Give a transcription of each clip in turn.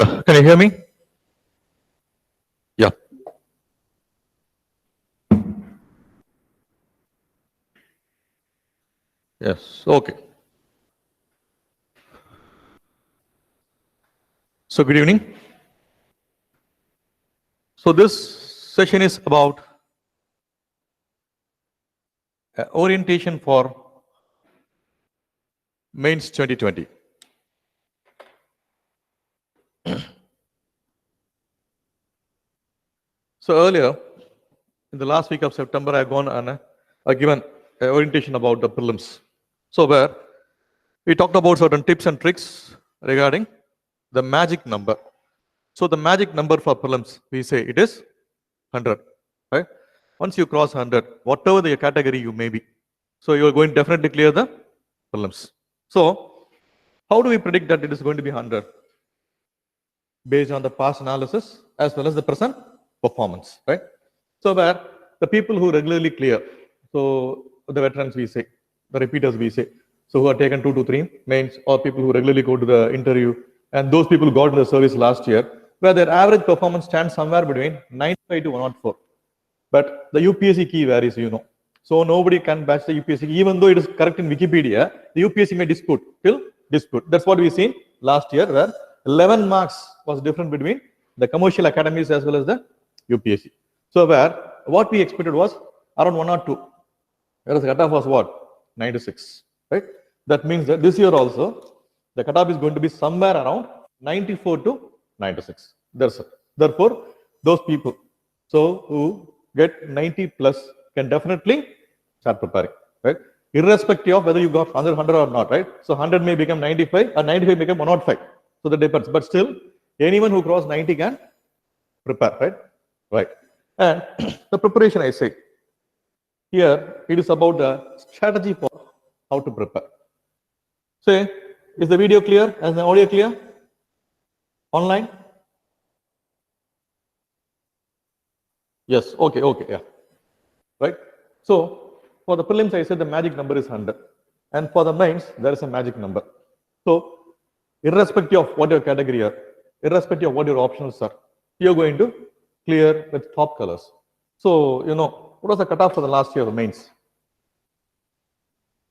Can you hear me? Yeah. Yes. Okay. So good evening. So this session is about orientation for mains 2020. So earlier, in the last week of September, I've gone and given orientation about the prelims. So where we talked about certain tips and tricks regarding the magic number. So the magic number for prelims, we say it is 100, right? Once you cross 100, whatever the category you may be, so you are going to definitely clear the prelims. So how do we predict that it is going to be 100? Based on the past analysis as well as the present performance, right? So where the people who regularly clear, so the veterans we say, the repeaters we say, so who are taken 2 to 3 mains, or people who regularly go to the interview, and those people who got to the service last year, where their average performance stands somewhere between 95 to 104. But the UPSC key varies, you know. So nobody can batch the UPSC key, even though it is correct in Wikipedia, the UPSC may dispute, till dispute. That's what we seen last year, where 11 marks was different between the commercial academies as well as the UPSC. So where what we expected was around 1 or 2, whereas the cutoff was what? 96, right? That means that this year also, the cutoff is going to be somewhere around 94 to 96. Therefore, those people, so who get 90 plus can definitely start preparing, right? Irrespective of whether you got 100 or not, right? So 100 may become 95 or 95 become 105. So that depends. But still, anyone who cross 90 can prepare, right? Right. And the preparation I say, here it is about the strategy for how to prepare. Say, is the video clear? Is the audio clear? Online? Yes. Okay. Okay. Yeah. Right. So for the prelims, I said the magic number is 100, and for the mains, there is a magic number. So irrespective of what your category are, irrespective of what your options are, you're going to clear with top colors. So you know what was the cutoff for the last year of the mains?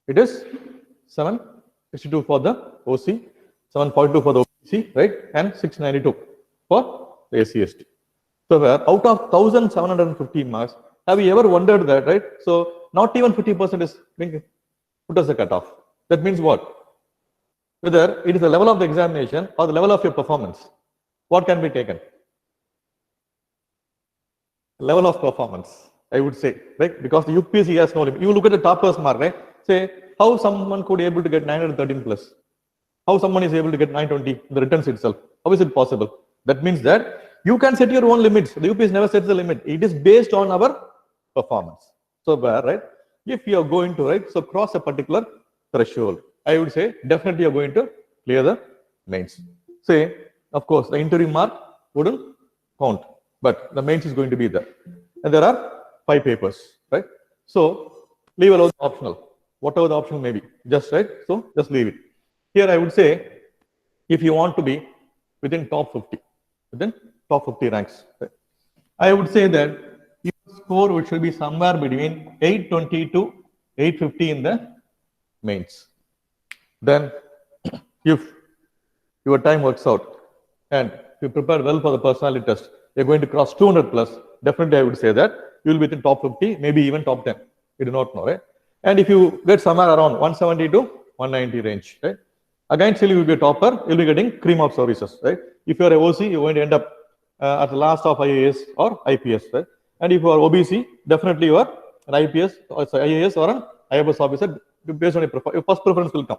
It is 762 for the OC, 742 for the OBC, right, and 692 for the SC/ST. So where out of 1,750 marks, have you ever wondered that, right? So not even 50% is being put as a cutoff. That means what? Whether it is the level of the examination or the level of your performance, what can be taken? Level of performance, I would say, right? Because the UPSC has no limit. You look at the topper's mark, right? Say how someone could be able to get 913 plus, how someone is able to get 920 in the returns itself. How is it possible? That means that you can set your own limits. The UPSC never sets the limit. It is based on our performance. So where, right? If you are going to, right, so cross a particular threshold, I would say definitely you're going to clear the mains. Say, of course, the interview mark wouldn't count, but the mains is going to be there. And there are 5 papers, right? So leave alone optional, whatever the option may be, just right. So just leave it. Here I would say, if you want to be within top 50, within top 50 ranks, right, I would say that your score should be somewhere between 820 to 850 in the mains. Then if your time works out and you prepare well for the personality test, you're going to cross 200 plus, definitely I would say that you will be within top 50, maybe even top 10. You do not know, right? And if you get somewhere around 170 to 190 range, right? Again, still you will be a topper, you'll be getting cream of services, right? If you're a OC, you're going to end up at the last of IAS or IPS, right? And if you are OBC, definitely you are an IPS or IAS or an IFS officer based on your first preference will come.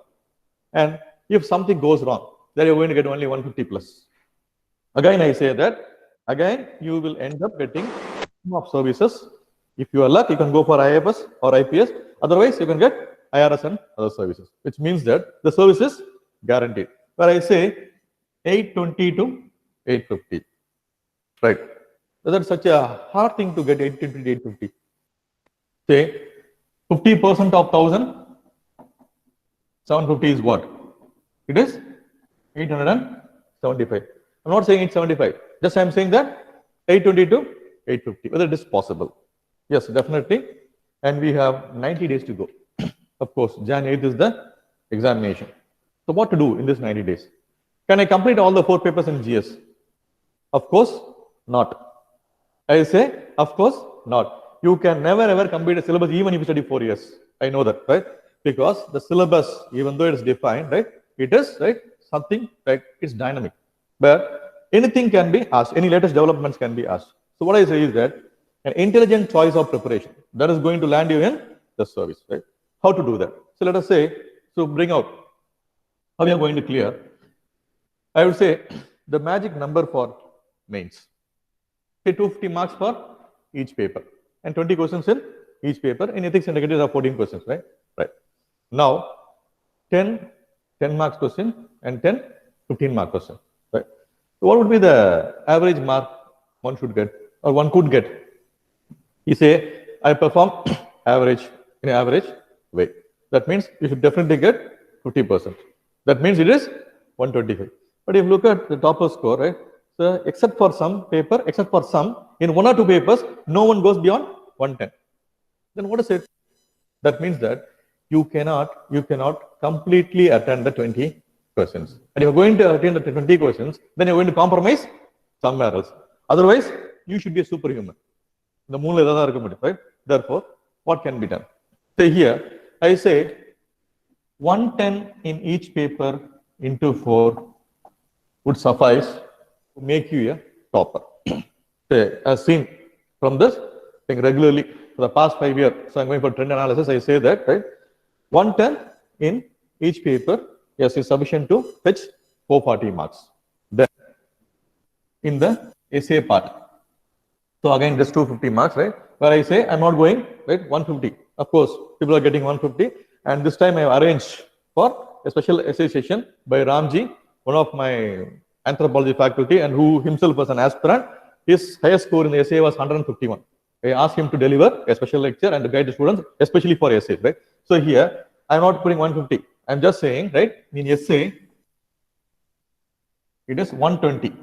And if something goes wrong, then you're going to get only 150 plus. Again, I say that, again, you will end up getting of services. If you are lucky, you can go for IFS or IPS. Otherwise, you can get IRS and other services, which means that the service is guaranteed. Where I say 820 to 850, right? That's such a hard thing to get 820 to 850. Say 50% of 1,000, 750 is what? It is 875. I'm not saying it's 75. Just I'm saying that 820 to 850, whether it is possible. Yes, definitely. And we have 90 days to go. Of course, Jan 8th is the examination. So what to do in this 90 days? Can I complete all the 4 papers in GS? Of course, not. I say, of course, not. You can never ever complete a syllabus even if you study 4 years. I know that, right? Because the syllabus, even though it is defined, right, it is, right, something, right, it's dynamic. But anything can be asked, any latest developments can be asked. So what I say is that an intelligent choice of preparation that is going to land you in the service, right? How to do that? So let us say, so bring out how we are going to clear. I would say the magic number for mains. Say 250 marks for each paper and 20 questions in each paper. In ethics and integrity, there are 14 questions, right? Right. Now, 10 marks question and 10 15 mark question, right? So what would be the average mark one should get or one could get? You say, I perform average in average way. That means you should definitely get 50%. That means it is 125. But if you look at the topper score, right? So except for some paper, except for some, in 1 or 2 papers, no one goes beyond 110. Then what is it? That means that you cannot completely attend the 20 questions. And if you're going to attend the 20 questions, then you're going to compromise somewhere else. Otherwise, you should be a superhuman. The moon is right? Therefore, what can be done? Say here, I say 110 in each paper into 4 would suffice to make you a topper. Say, as seen from this thing regularly for the past 5 years. So I'm going for trend analysis. I say that, right? 110 in each paper, yes, is sufficient to fetch 440 marks. Then in the essay part. So again, just 250 marks, right? Where I say I'm not going, right? 150. Of course, people are getting 150. And this time I have arranged for a special essay session by Ramji, one of my anthropology faculty, and who himself was an aspirant. His highest score in the essay was 151. I asked him to deliver a special lecture and to guide the students, especially for essays, right? So here, I'm not putting 150. I'm just saying, right? In essay, it is 120.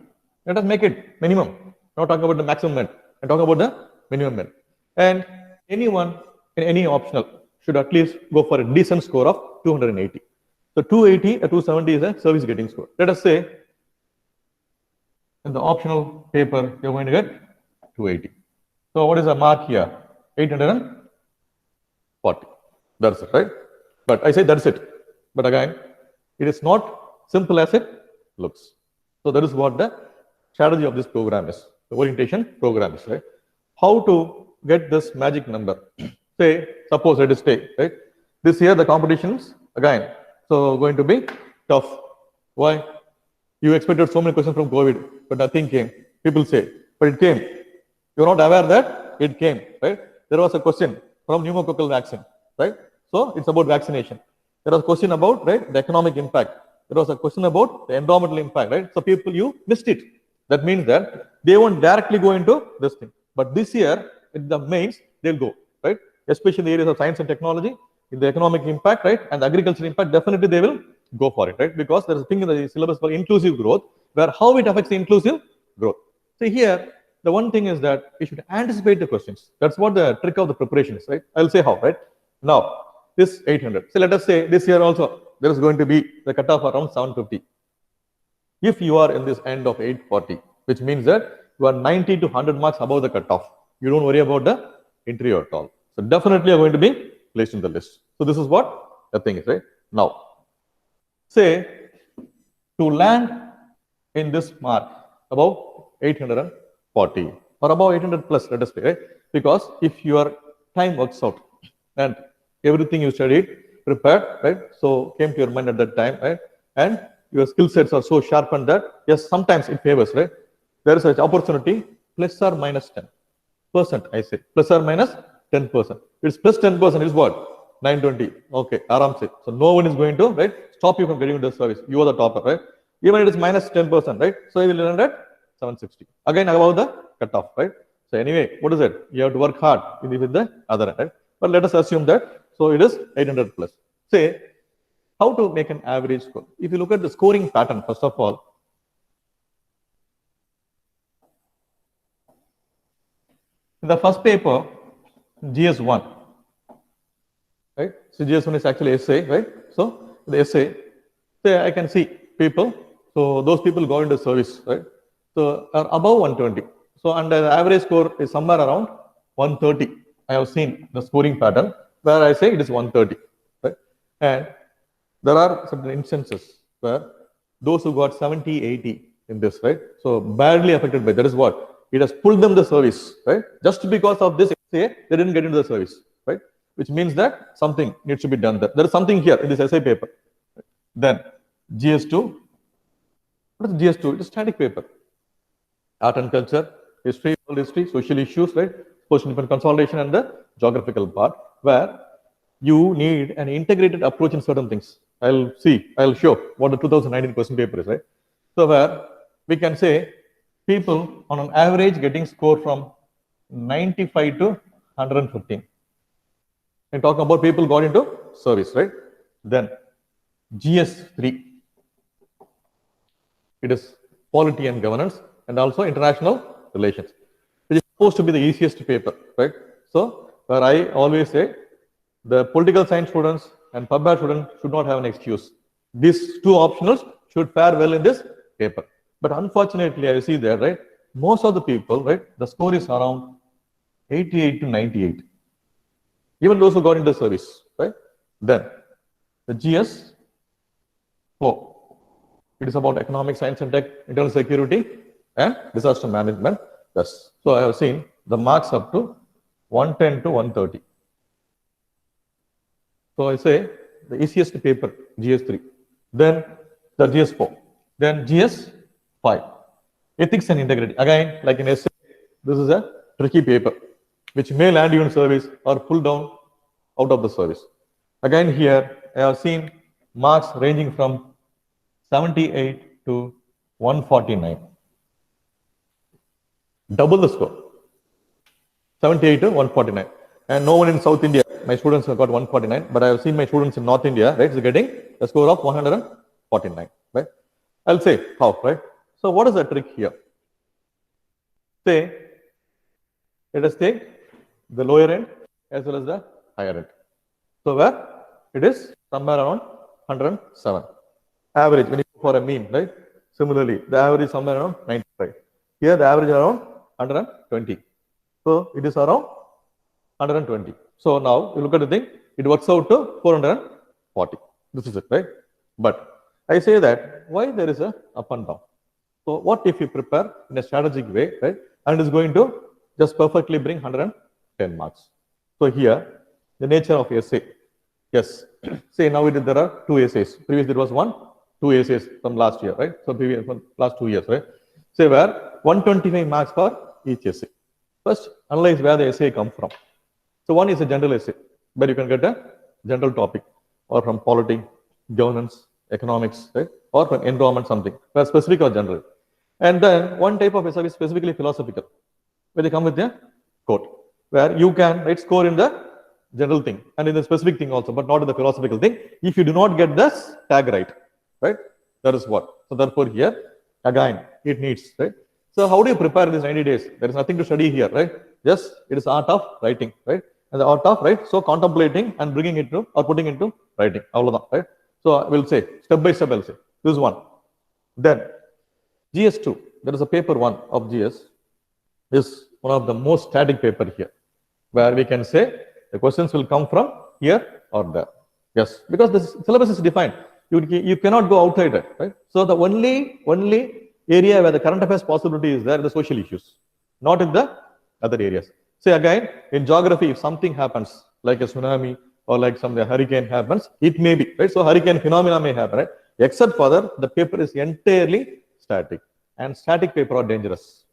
Let us make it minimum. Not talking about the maximum. I'm talking about the minimum. And anyone in any optional should at least go for a decent score of 280. So 280 or 270 is a service getting score. Let us say in the optional paper, you're going to get 280. So what is the mark here? 840. That's it, right? But I say that's it. But again, it is not simple as it looks. So that is what the strategy of this program is. The orientation program is, right? How to get this magic number? Say, suppose let us say, right? This year the competitions again, so going to be tough. Why? You expected so many questions from COVID, but nothing came. People say, but it came. You're not aware that it came, right? There was a question from pneumococcal vaccine, right? So it's about vaccination. There was a question about, right, the economic impact. There was a question about the environmental impact, right? So people, you missed it. That means that they won't directly go into this thing. But this year, in the mains, they'll go, right? Especially in the areas of science and technology, in the economic impact, right? And the agricultural impact, definitely they will go for it, right? Because there's a thing in the syllabus for inclusive growth, where how it affects the inclusive growth. So here, the one thing is that we should anticipate the questions. That's what the trick of the preparation is, right? I'll say how, right? Now, this 800. So let us say this year also, there is going to be the cutoff around 750. If you are in this end of 840, which means that you are 90 to 100 marks above the cutoff, you don't worry about the interview at all. So definitely you're going to be placed in the list. So this is what the thing is, right? Now, say to land in this mark above 840 or above 800 plus, let us say, right? Because if your time works out and everything you studied, prepared, right? So came to your mind at that time, right? And your skill sets are so sharpened that, yes, sometimes it favors, right? There is an opportunity, plus or minus 10%, I say, plus or minus 10%. It's plus 10% is what? 920. Okay, aram se. So no one is going to, right, stop you from getting into the service. You are the topper, right? Even it is minus 10%, right? So you will land at 760. Again, above the cutoff, right? So anyway, what is it? You have to work hard with the other end, right? But let us assume that, so it is 800 plus. Say, how to make an average score? If you look at the scoring pattern, first of all, In the first paper, GS1, right? So GS1 is actually essay, right? So the essay, say I can see people. So those people go into service, right? So are above 120. So and the average score is somewhere around 130. I have seen the scoring pattern where I say it is 130, right? And there are certain instances where those who got 70, 80 in this, right? So badly affected by that is what? It has pulled them the service, right? Just because of this essay, they didn't get into the service, right? Which means that something needs to be done there. There is something here in this essay paper. Then GS2, what is GS2? It is static paper. Art and culture, history, world history, social issues, right? Post-independent consolidation and the geographical part, where you need an integrated approach in certain things. I'll show what the 2019 question paper is, right? So where we can say people on an average getting score from 95 to 115. And talking about people got into service, right? Then GS3, it is polity and governance and also international relations, which is supposed to be the easiest paper, right? So where I always say the political science students and pub students should not have an excuse. These two optionals should fare well in this paper. But unfortunately, I see there, right? Most of the people, right? The score is around 88 to 98. Even those who got into service, right? Then the GS4. It is about economic science and tech, internal security, and disaster management. Yes. So I have seen the marks up to 110 to 130. So I say the easiest paper, GS3. Then the GS4. Then GS5. Ethics and integrity. Again, like in essay, this is a tricky paper, which may land you in service or pull down out of the service. Again, here I have seen marks ranging from 78 to 149. Double the score. 78 to 149. And no one in South India, my students have got 149, but I have seen my students in North India, right, is getting a score of 149, right? I'll say how, right? So what is the trick here? Say, let us take the lower end as well as the higher end. So where it is somewhere around 107. Average, when you go for a mean, right? Similarly, the average is somewhere around 95. Here, the average is around 120. So it is around 120. So now you look at the thing, it works out to 440. This is it, right? But I say that why there is a up and down. So what if you prepare in a strategic way, right? And it is going to just perfectly bring 110 marks. So here, the nature of essay. Yes. Say now there are two essays. Previously there was two essays from last year, right? So previous last 2 years, right? Say where 125 marks for each essay. First, analyze where the essay comes from. So one is a general essay, where you can get a general topic, or from polity, governance, economics, right? Or from environment, something, where specific or general. And then one type of essay is specifically philosophical, where they come with a quote, where you can write score in the general thing and in the specific thing also, but not in the philosophical thing, if you do not get this tag right, right? That is what. So therefore here, again, it needs, right? So how do you prepare these 90 days? There is nothing to study here, right? Just it is art of writing, right? And the art of, right? So contemplating and bringing it to, or putting into writing, right? So I will say, step by step, I'll say, this is one. Then GS2, there is a paper 1 of GS, is one of the most static paper here, where we can say the questions will come from here or there. Yes, because the syllabus is defined. You cannot go outside it, right? So the only area where the current affairs possibility is there, the social issues, not in the other areas. Say again, in geography, if something happens, like a tsunami or like some hurricane happens, it may be, right? So hurricane phenomena may happen, right? Except for that, the paper is entirely static, and static paper are dangerous.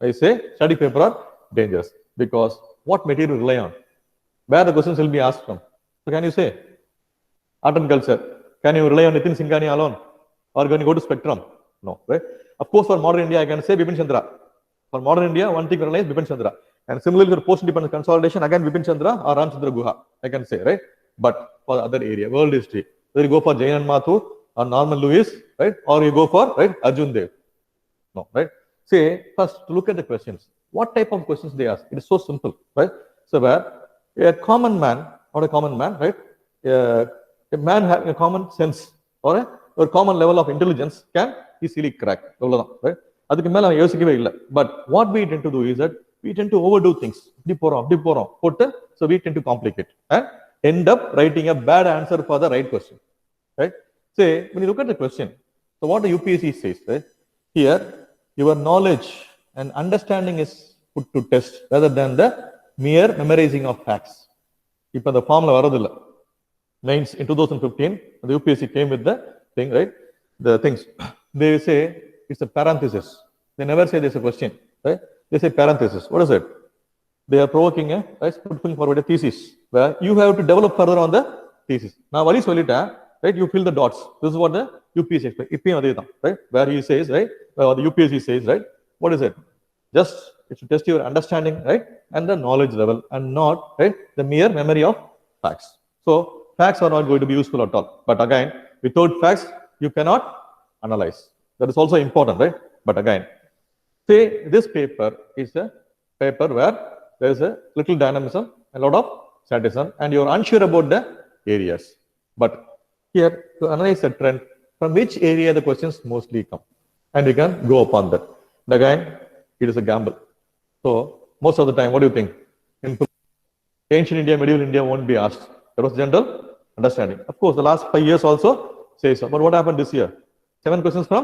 I say static paper are dangerous because what material rely on? Where the questions will be asked from? So can you say art and culture? Can you rely on Nitin Singhania alone, or can you go to spectrum? No, right? Of course, for modern India, I can say Bipin Chandra. For modern India, one thing we realize Bipin Chandra. And similarly for post-independence consolidation, again Bipin Chandra or Ramchandra Guha, I can say, right? But for the other area, world history, whether you go for Jain and Mathur or Norman Lewis, right? Or you go for, right, Arjun Dev. No, right? Say, first look at the questions. what type of questions they ask. It is so simple, right? So where a common man, not a common man, right? A man having a common sense or common level of intelligence can easily crack. Right? அதுக்கு மேல அவன் யோசிக்கவே இல்லை. But what we tend to do is that we tend to overdo things. இப்படி போறோம் போட்டு, so we tend to complicate and end up writing a bad answer for the right question. Right? Say, when you look at the question, so what the UPSC says, right? Here, your knowledge and understanding is put to test rather than the mere memorizing of facts. இப்போ the formula வரதில்லை. Names in 2015, the UPSC came with the thing, right? The things. They say it's a parenthesis. They never say there's a question, right? They say parenthesis. What is it? They are provoking putting forward a thesis where you have to develop further on the thesis. Now, what is solita, right? You fill the dots. This is what the UPSC explains, right? Where he says, right? Or the UPSC says, right? What is it? Just it's to test your understanding, right? And the knowledge level, and not, right, the mere memory of facts. So facts are not going to be useful at all. But again, without facts, you cannot analyze. That is also important, right? But again, say this paper is a paper where there is a little dynamism, a lot of statism, and you are unsure about the areas. But here, to analyze the trend, from which area the questions mostly come, and you can go upon that. And again, it is a gamble. So most of the time, what do you think? In ancient India, medieval India won't be asked. That was general understanding. Of course, the last 5 years also says so. But what happened this year? 7 questions from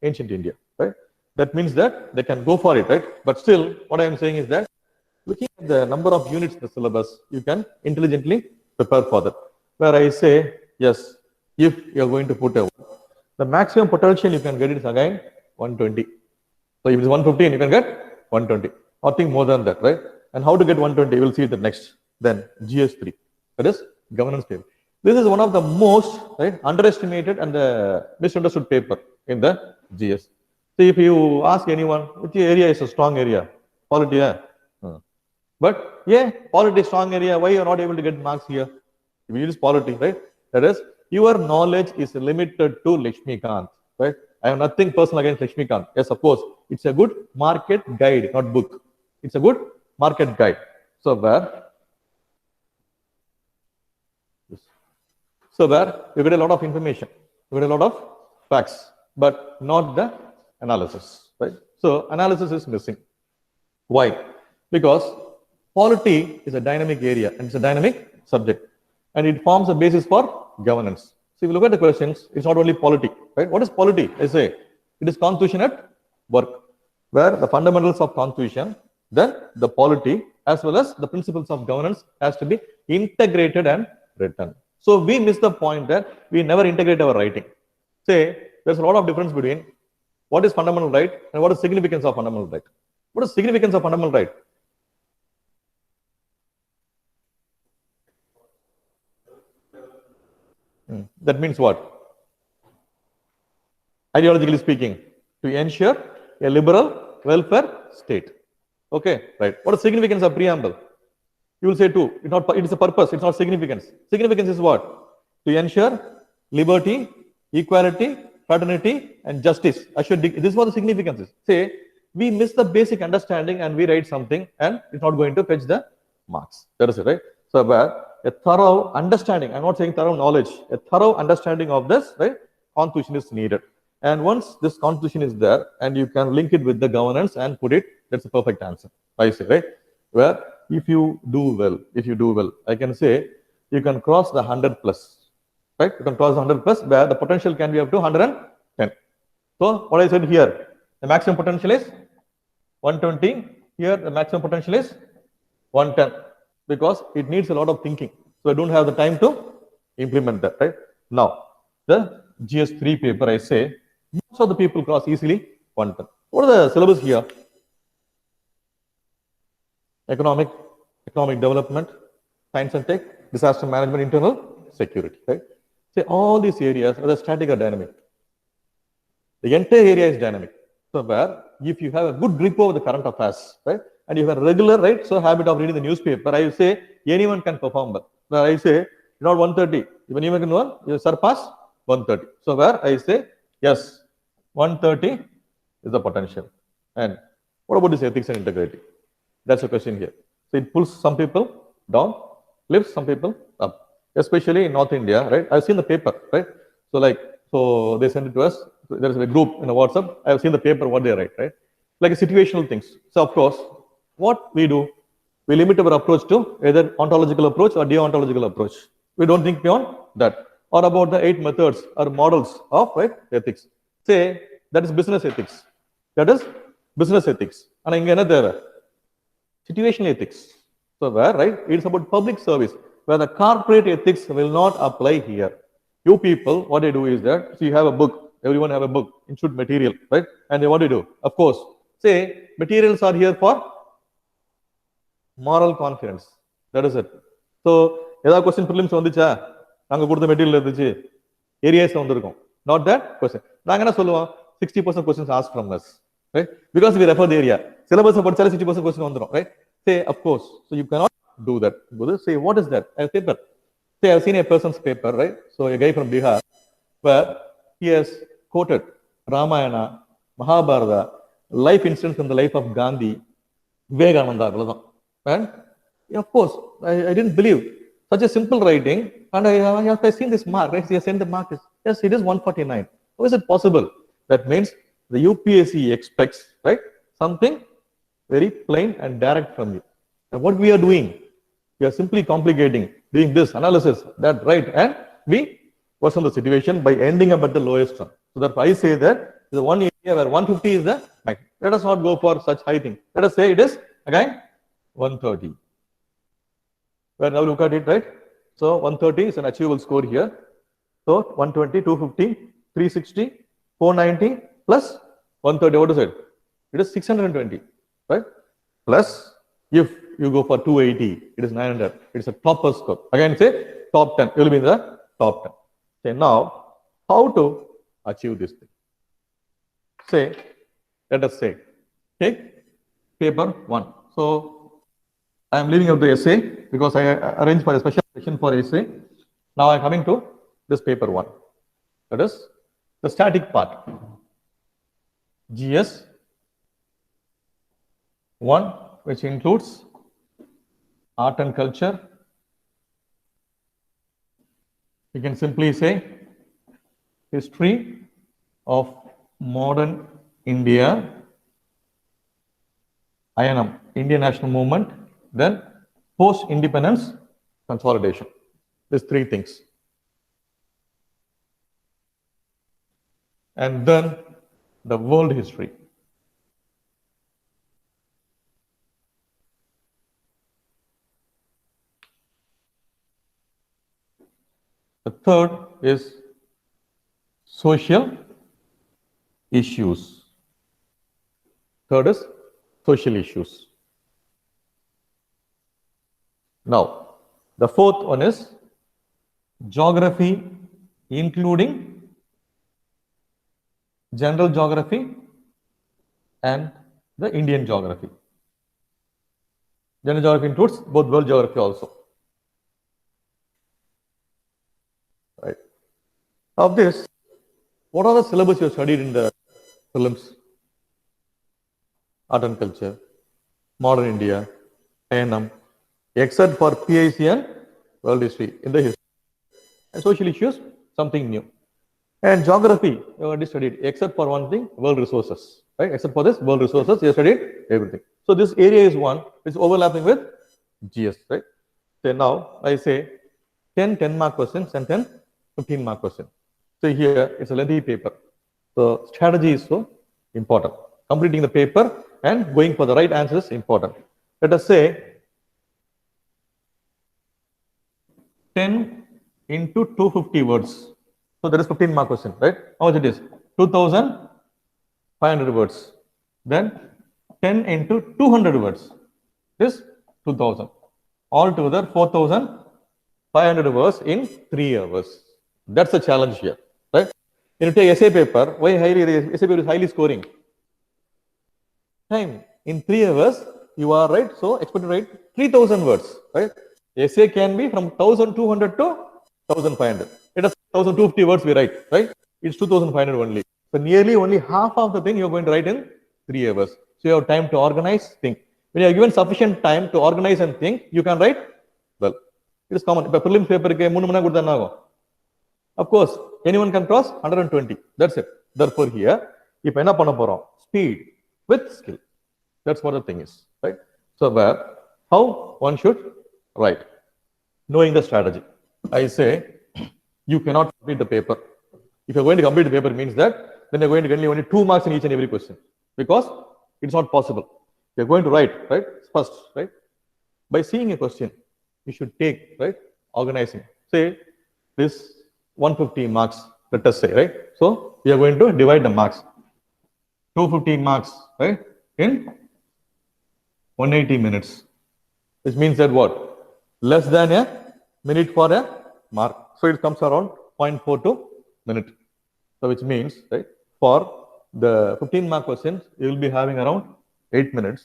ancient India, right? That means that they can go for it, right? But still, what I am saying is that looking at the number of units in the syllabus, you can intelligently prepare for that. Where I say, yes, if you are going to put the maximum potential you can get it is again 120. So if it's 115, you can get 120. Nothing more than that, right? And how to get 120, we'll see the next. Then GS3, that is governance paper. This is one of the most, right, underestimated and misunderstood paper in the GS. See, if you ask anyone, which area is a strong area? Polity, yeah. But yeah, polity strong area, why you are not able to get marks here? If you use polity, right? That is, your knowledge is limited to Lakshmikant, right? I have nothing personal against Lakshmikant. Yes, of course, it's a good market guide, not book. It's a good market guide. So where you get a lot of information, you get a lot of facts, but not the analysis, right? So analysis is missing. Why? Because polity is a dynamic area and it's a dynamic subject, and it forms a basis for governance. So if you look at the questions, it's not only polity, right? What is polity? I say it is constitution at work, where the fundamentals of constitution, then the polity, as well as the principles of governance has to be integrated and written. So we miss the point that we never integrate our writing. Say there's a lot of difference between what is fundamental right and what is significance of fundamental right. What is significance of fundamental right? That means what? Ideologically speaking, to ensure a liberal welfare state. Okay, right. What is significance of preamble? You will say too, it is a purpose, it's not significance. Significance is what? To ensure liberty, equality, fraternity, and justice. This is what the significance is. Say, we miss the basic understanding and we write something and it's not going to fetch the marks. That is it, right? So, a thorough understanding, I'm not saying thorough knowledge, a thorough understanding of this, right, constitution is needed. And once this constitution is there and you can link it with the governance and put it, that's a perfect answer. I say, right? Where if you do well, I can say you can cross the 100 plus, right? You can cross the 100 plus where the potential can be up to 110. So what I said here, the maximum potential is 120. Here the maximum potential is 110 because it needs a lot of thinking. So I don't have the time to implement that, right? Now, the GS3 paper, I say, most of the people cross easily 110. What are the syllabus here? Economic development, science and tech, disaster management, internal security, right? Say all these areas are static or dynamic. The entire area is dynamic. So where if you have a good grip over the current affairs, right, and you have a regular, right, so habit of reading the newspaper, I say anyone can perform well. Where I say not 130, even can one, you surpass 130. So where I say yes, 130 is the potential, and What about this ethics and integrity? That's a question here. So it pulls some people down, lifts some people up, especially in North India, right? I've seen the paper, right? So like, so they send it to us. There is a group in a WhatsApp. I've seen the paper, what they write, right? Like a situational things. So of course, what we do, we limit our approach to either ontological approach or deontological approach. We don't think beyond that. Or about the 8 methods or models of, right, ethics. Say that is business ethics. That is business ethics. And inga enna theva? Situational ethics. So where, right, it's about public service, where the corporate ethics will not apply here. You people, what they do is that, so you have a book, everyone have a book, institute material, right? And they what do? Of course, say materials are here for moral confidence. That is it. So, ஏதாவது question prelims வந்துச்சா, நாங்க கொடுத்த material இருந்துச்சு, areas வந்திருக்கும். Not that question. நாங்க என்ன சொல்லுவோம், 60% questions asked from us, right? Because we refer the area. Syllabus படிச்சாலே 60% question வந்துரும், right? Say, of course. So you cannot do that. Say, what is that? A paper. Say, I've seen a person's paper, right? So a guy from Bihar, where he has quoted Ramayana, Mahabharata, life incidents from the life of Gandhi, Vivekananda, and of course, I didn't believe such a simple writing, and I seen this mark, right? He has sent the mark. Yes, it is 149. How is it possible? That means the UPSC expects, right, something very plain and direct from you. And what we are doing, we are simply complicating, doing this analysis, that, right, and we worsen the situation by ending up at the lowest one. So therefore, I say that the one area where 150 is the max. Let us not go for such high thing. Let us say it is again 130. Where now look at it, right? So 130 is an achievable score here. So 120, 250, 360, 490 plus 130. What is it? It is 620, right? Plus, if you go for 280, it is 900. It is a topper score. Again, say top 10. You will be in the top 10. Say now, how to achieve this thing? Say, let us say, take paper 1. So I am leaving out the essay because I arranged for a special section for essay. Now I am coming to this paper 1. That is the static part. GS 1, which includes art and culture. You can simply say history of modern India, INM, Indian National Movement, then post-independence consolidation. These 3 things. And then the world history. The third is social issues. Third is social issues. Now, the fourth one is geography, including general geography and the Indian geography. General geography includes both world geography also. Right. Of this, what are the syllabus you have studied in the prelims? Art and culture, modern India, INM, except for PIC and world history in the history. And social issues, something new. And geography, you already studied, except for one thing, world resources. Right? Except for this, world resources, you studied everything. So this area is one which is overlapping with GS. Right? So now I say 10 10-mark questions and 10 15-mark questions. So here it's a lengthy paper. So strategy is so important. Completing the paper and going for the right answer is important. Let us say 10 into 250 words. So that is 15-mark question, right? How much it is? 2,500 words. Then 10 into 200 words is 2,000. Altogether 4,500 words in 3 hours. That's the challenge here, right? When you take essay paper, why essay paper is highly scoring? Time. In 3 hours, you are right, so expect to write 3,000 words, right? Essay can be from 1,200 to 1,500. It is 1,250 words we write, right? It's 2,500 only. So nearly only half of the thing you're going to write in 3 hours. So you have time to organize, think. When you are given sufficient time to organize and think, you can write well. It is common. If a prelims paper ke 3 மணி நேரம் கொடுத்தா of course, anyone can cross 120. That's it. Therefore, here, if என்ன பண்ண போறோம், speed with skill. That's what the thing is, right? So, where, how one should write, knowing the strategy. I say, you cannot complete the paper. If you're going to complete the paper, means that then you're going to get only 2 marks in each and every question, because it's not possible. You're going to write, right? First, right? By seeing a question, you should take, right? Organizing. Say, this 150 marks, let us say, right? So, we are going to divide the marks. 215 marks, right? In 180 minutes. Which means that what? Less than a minute for a mark. So, it comes around 0.42 minute. So, which means, right? For the 15 mark questions, you will be having around 8 minutes.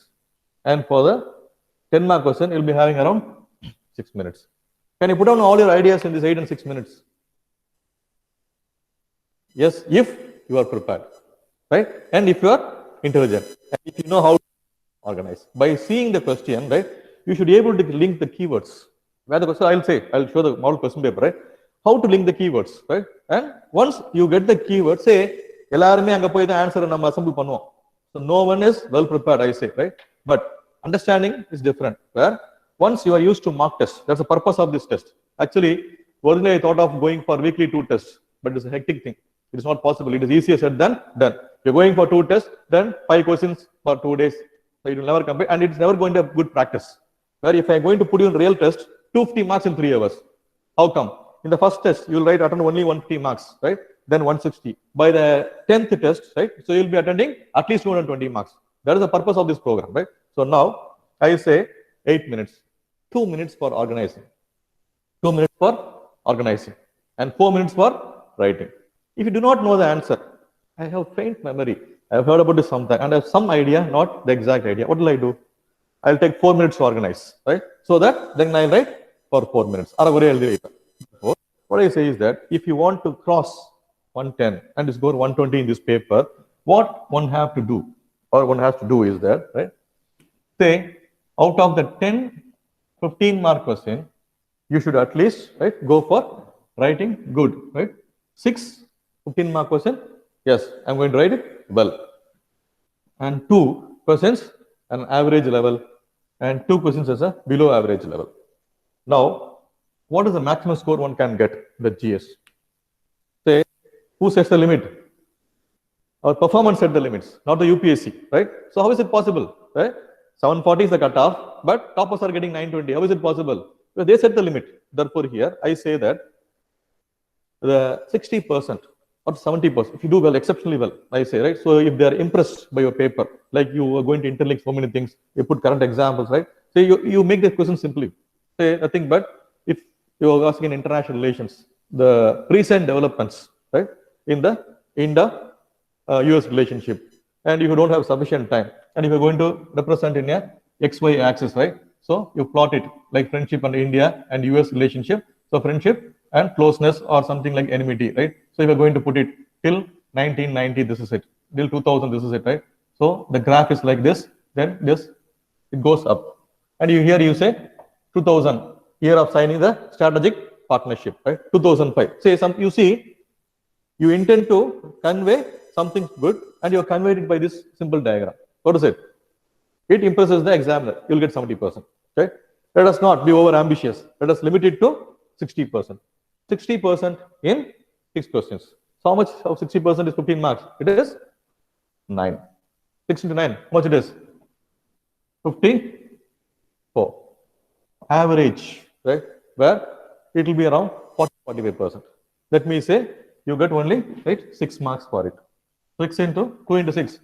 And for the 10 mark question, you will be having around 6 minutes. Can you put down all your ideas in this 8 and 6 minutes? Yes, if you are prepared, right? And if you are intelligent, and if you know how to organize. By seeing the question, right, you should be able to link the keywords. Where the question, I'll show the model question paper, right? How to link the keywords, right? And once you get the keyword, say, எல்லாருமே அங்க போய் தான் ஆன்சரை நம்ம assemble பண்ணுவோம். So no one is well prepared, I say, right? But understanding is different. Where once you are used to mock test, that's the purpose of this test. Actually, originally I thought of going for weekly 2 tests, but it's a hectic thing. It is not possible. It is easier said than done. You're going for 2 tests, then 5 questions for 2 days. So it will never come back, and it's never going to have good practice. Where if I'm going to put you in real test, 250 marks in 3 hours. How come? In the first test, you'll write attend only 150 marks, right? Then 160. By the 10th test, right? So you'll be attending at least 220 marks. That is the purpose of this program, right? So now I say 8 minutes, 2 minutes for organizing, 2 minutes for organizing, and 4 minutes for writing. If you do not know the answer, I have faint memory. I have heard about this sometime, and I have some idea, not the exact idea. What will I do? I'll take 4 minutes to organize, right? So that then I'll write for 4 minutes. What I say is that if you want to cross 110 and score 120 in this paper, what one have to do, or one has to do is that, right? Say, out of the 10, 15 mark question, you should at least, right, go for writing good, right? 6, 15 mark question, yes, I'm going to write it well. And 2 questions, an average level, and 2 questions as a below average level. Now, what is the maximum score one can get in the GS? Say, who sets the limit? Our performance set the limits, not the UPSC, right? So how is it possible, right? 740 is the cutoff, but toppers are getting 920. How is it possible? Because they set the limit. Therefore, here I say that the 60% or 70%, if you do well, exceptionally well, I say, right? So if they are impressed by your paper, like you are going to interlink so many things, you put current examples, right? So you make the question simply. Say nothing but if you are asking in international relations, the recent developments, right, in the US relationship, and if you don't have sufficient time, and if you're going to represent in a XY axis, right? So you plot it like friendship and India and US relationship. So friendship and closeness or something like enmity, right? So if you're going to put it till 1990, this is it. Till 2000, this is it, right? So the graph is like this, then this, it goes up. And you say 2000, year of signing the strategic partnership, right? 2005. Say you see, you intend to convey something good, and you are conveyed it by this simple diagram. What is it? It impresses the examiner. You'll get 70%. Okay? Let us not be over ambitious. Let us limit it to 60%. 60% in 6 questions. So how much of 60% is 15 marks? It is 9. 6 into 9, how much it is? 54. Average, right? Where it will be around 40-45%. Let me say you get only, right, 6 marks for it. 6 into 2 into 6,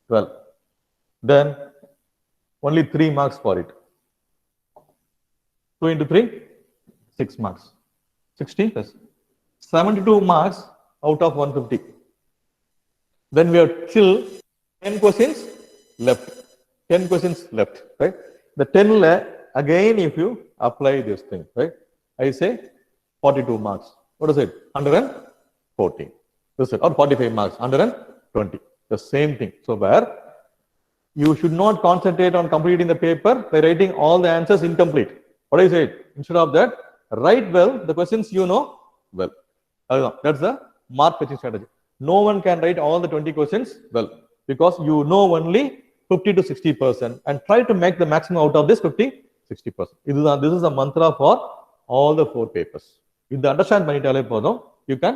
12. Then only 3 marks for it. 2 into 3, 6 marks. 60 plus 72 marks out of 150. Then we have still 10 questions left. 10 questions left, right? The 10 again, if you apply this thing, right? I say 42 marks. What is it? 114. This is it. Or 45 marks, 120. The same thing. So where You should not concentrate on completing the paper by writing all the answers incomplete. What I said, instead of that, write well the questions you know well. That's the mark fetching strategy. No one can write all the 20 questions well because you know only 50 to 60% and try to make the maximum out of this 50, 60%. This is a mantra for all the 4 papers. If you understand பண்ணிட்டாலே போதும், you can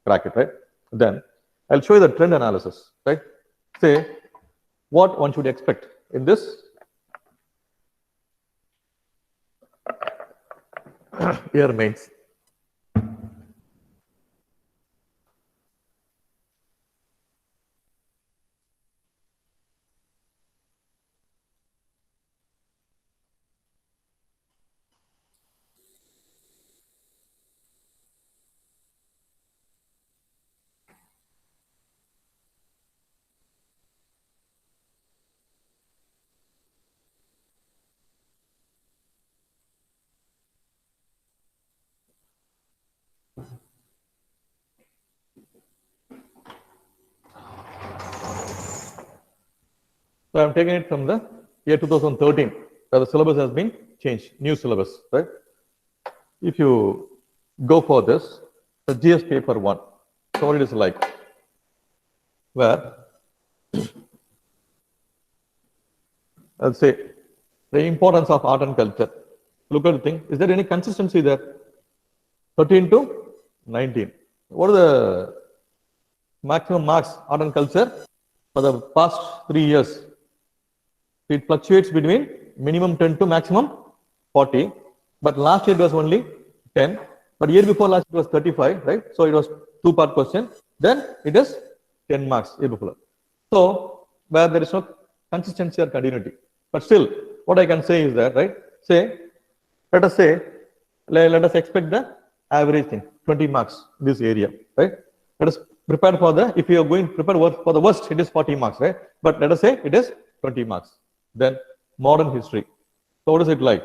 crack it, right? Then I'll show you the trend analysis, right? Say what one should expect in this year mains. So I'm taking it from the year 2013, where the syllabus has been changed, new syllabus, right? If you go for this, the GS paper 1, so what it is like, where I'll say the importance of art and culture. Look at the thing, is there any consistency there? 13 to 19. What are the maximum marks art and culture for the past 3 years? It fluctuates between minimum 10 to maximum 40, but last year it was only 10, but year before last it was 35, right? So it was 2-part question, then it is 10 marks year before. So where there is no consistency or continuity, but still what I can say is that, right, say let us expect the average thing, 20 marks this area, right? Let us prepare for the, if you are going to prepare for the worst, it is 40 marks, right? But let us say it is 20 marks. Then modern history. So what is it like?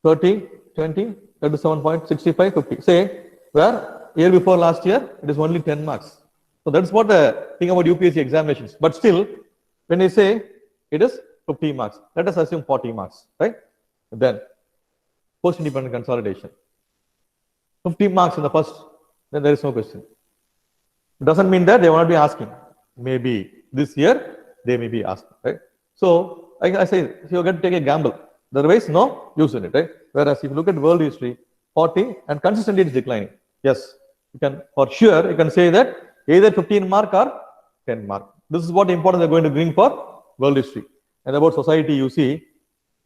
30, 20, 37.65, 50. Say where year before last year it is only 10 marks. So that's what the thing about UPSC examinations. But still, when they say it is 50 marks, let us assume 40 marks, right? Then post-independent consolidation. 50 marks in the first, then there is no question. It doesn't mean that they will not be asking. Maybe this year they may be asked, right? So I say you're going to take a gamble. Otherwise, no use in it, right? Whereas if you look at world history, 40 and consistently it is declining. Yes, you can for sure you can say that either 15 mark or 10 mark. This is what important they're going to bring for world history. And about society, you see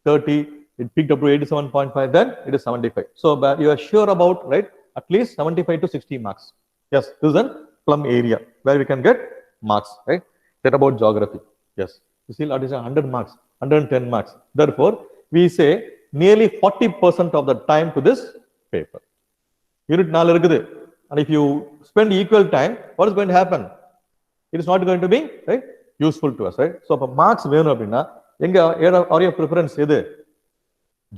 30, it peaked up to 87.5, then it is 75. So you are sure about, right, at least 75 to 60 marks. Yes, this is a plum area where we can get marks, right? Then about geography. Yes, you see, it is 100 marks, 110 marks. Therefore, we say nearly 40% of the time to this paper. Unit 4 இருக்குது. And if you spend equal time, what is going to happen? It is not going to be, right, useful to us, right? So, for marks வேணும் அப்படின்னா எங்க area preference எது?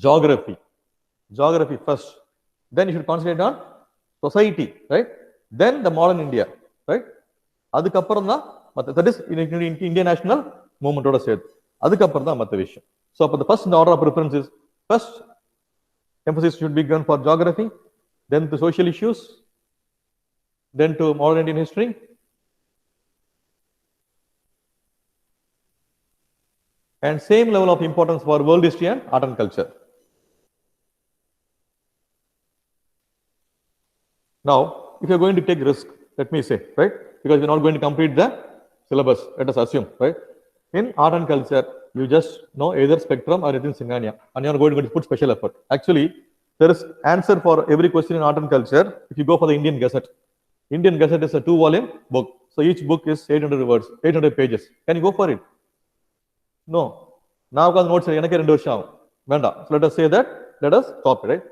Geography. Geography first. Then you should concentrate on society, right? Then the modern India, right? அதுக்கப்புறம் தான் that is Indian national movement ஓட சேர்த்து அதுக்கப்புறம் தான் மற்ற விஷயம். So for the first in the order of preference is first emphasis should be given for geography, then to social issues, then to modern Indian history, and same level of importance for world history and art and culture. Now, if you are going to take risk, let me say, right, because we are not going to complete the syllabus, let us assume, right? In art and culture, you just know either spectrum or anything Singhania, and you are going to put special effort. Actually, there is answer for every question in art and culture if you go for the Indian Gazette. Indian Gazette is a 2-volume book. So each book is 800 words, 800 pages. Can you go for it? No. Now got notes எனக்கு 2 வருஷம் ஆகும். வேண்டாம். So let us say that, let us stop it, right?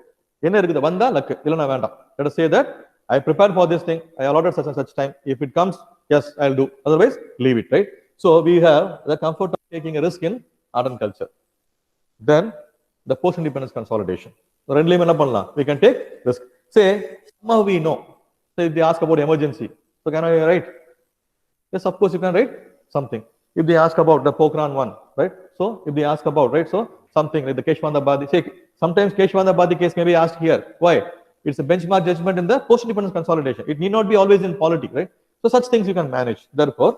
என்ன இருக்குது வந்தா luck இல்லனா வேண்டாம். Let us say that I prepared for this thing, I allotted such and such time. If it comes, yes, I'll do. Otherwise, leave it, right? So we have the comfort of taking a risk in art and culture. Then the post-independence consolidation. So ரெண்டுலயும் என்ன பண்ணலாம்? We can take risk. Say, somehow we know. So if they ask about emergency, so can I write? Yes, of course you can write something. if they ask about the Pokhran one, right? So if they ask about, right, so something like the Keshwandabadi, say sometimes Keshwandabadi case may be asked here. Why? It's a benchmark judgment in the post-independence consolidation. It need not be always in polity, right? So such things you can manage. Therefore,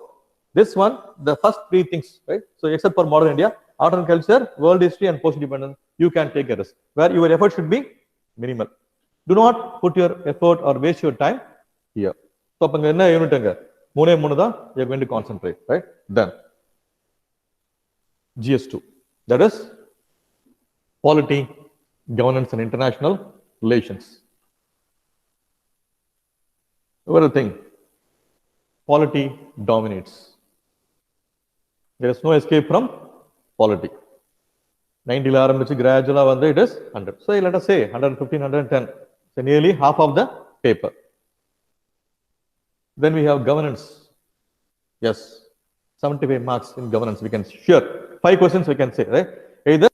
this one, the first three things, right? So except for modern India, art and culture, world history, and post-independence, you can take a risk. Where your effort should be minimal. Do not put your effort or waste your time here. So அப்ப என்ன யூனிட்ங்க மூணே மூணு தான் you're going to concentrate, right? Then GS2, that is polity, governance, and international relations. What do you think? Polity dominates. There is no escape from polity. 90 ஆரம்பிச்சு gradually வந்து it is 100. So let us say 115, 110. So nearly half of the paper. Then we have governance. Yes, 75 marks in governance. We can sure 5 questions we can say, right? Either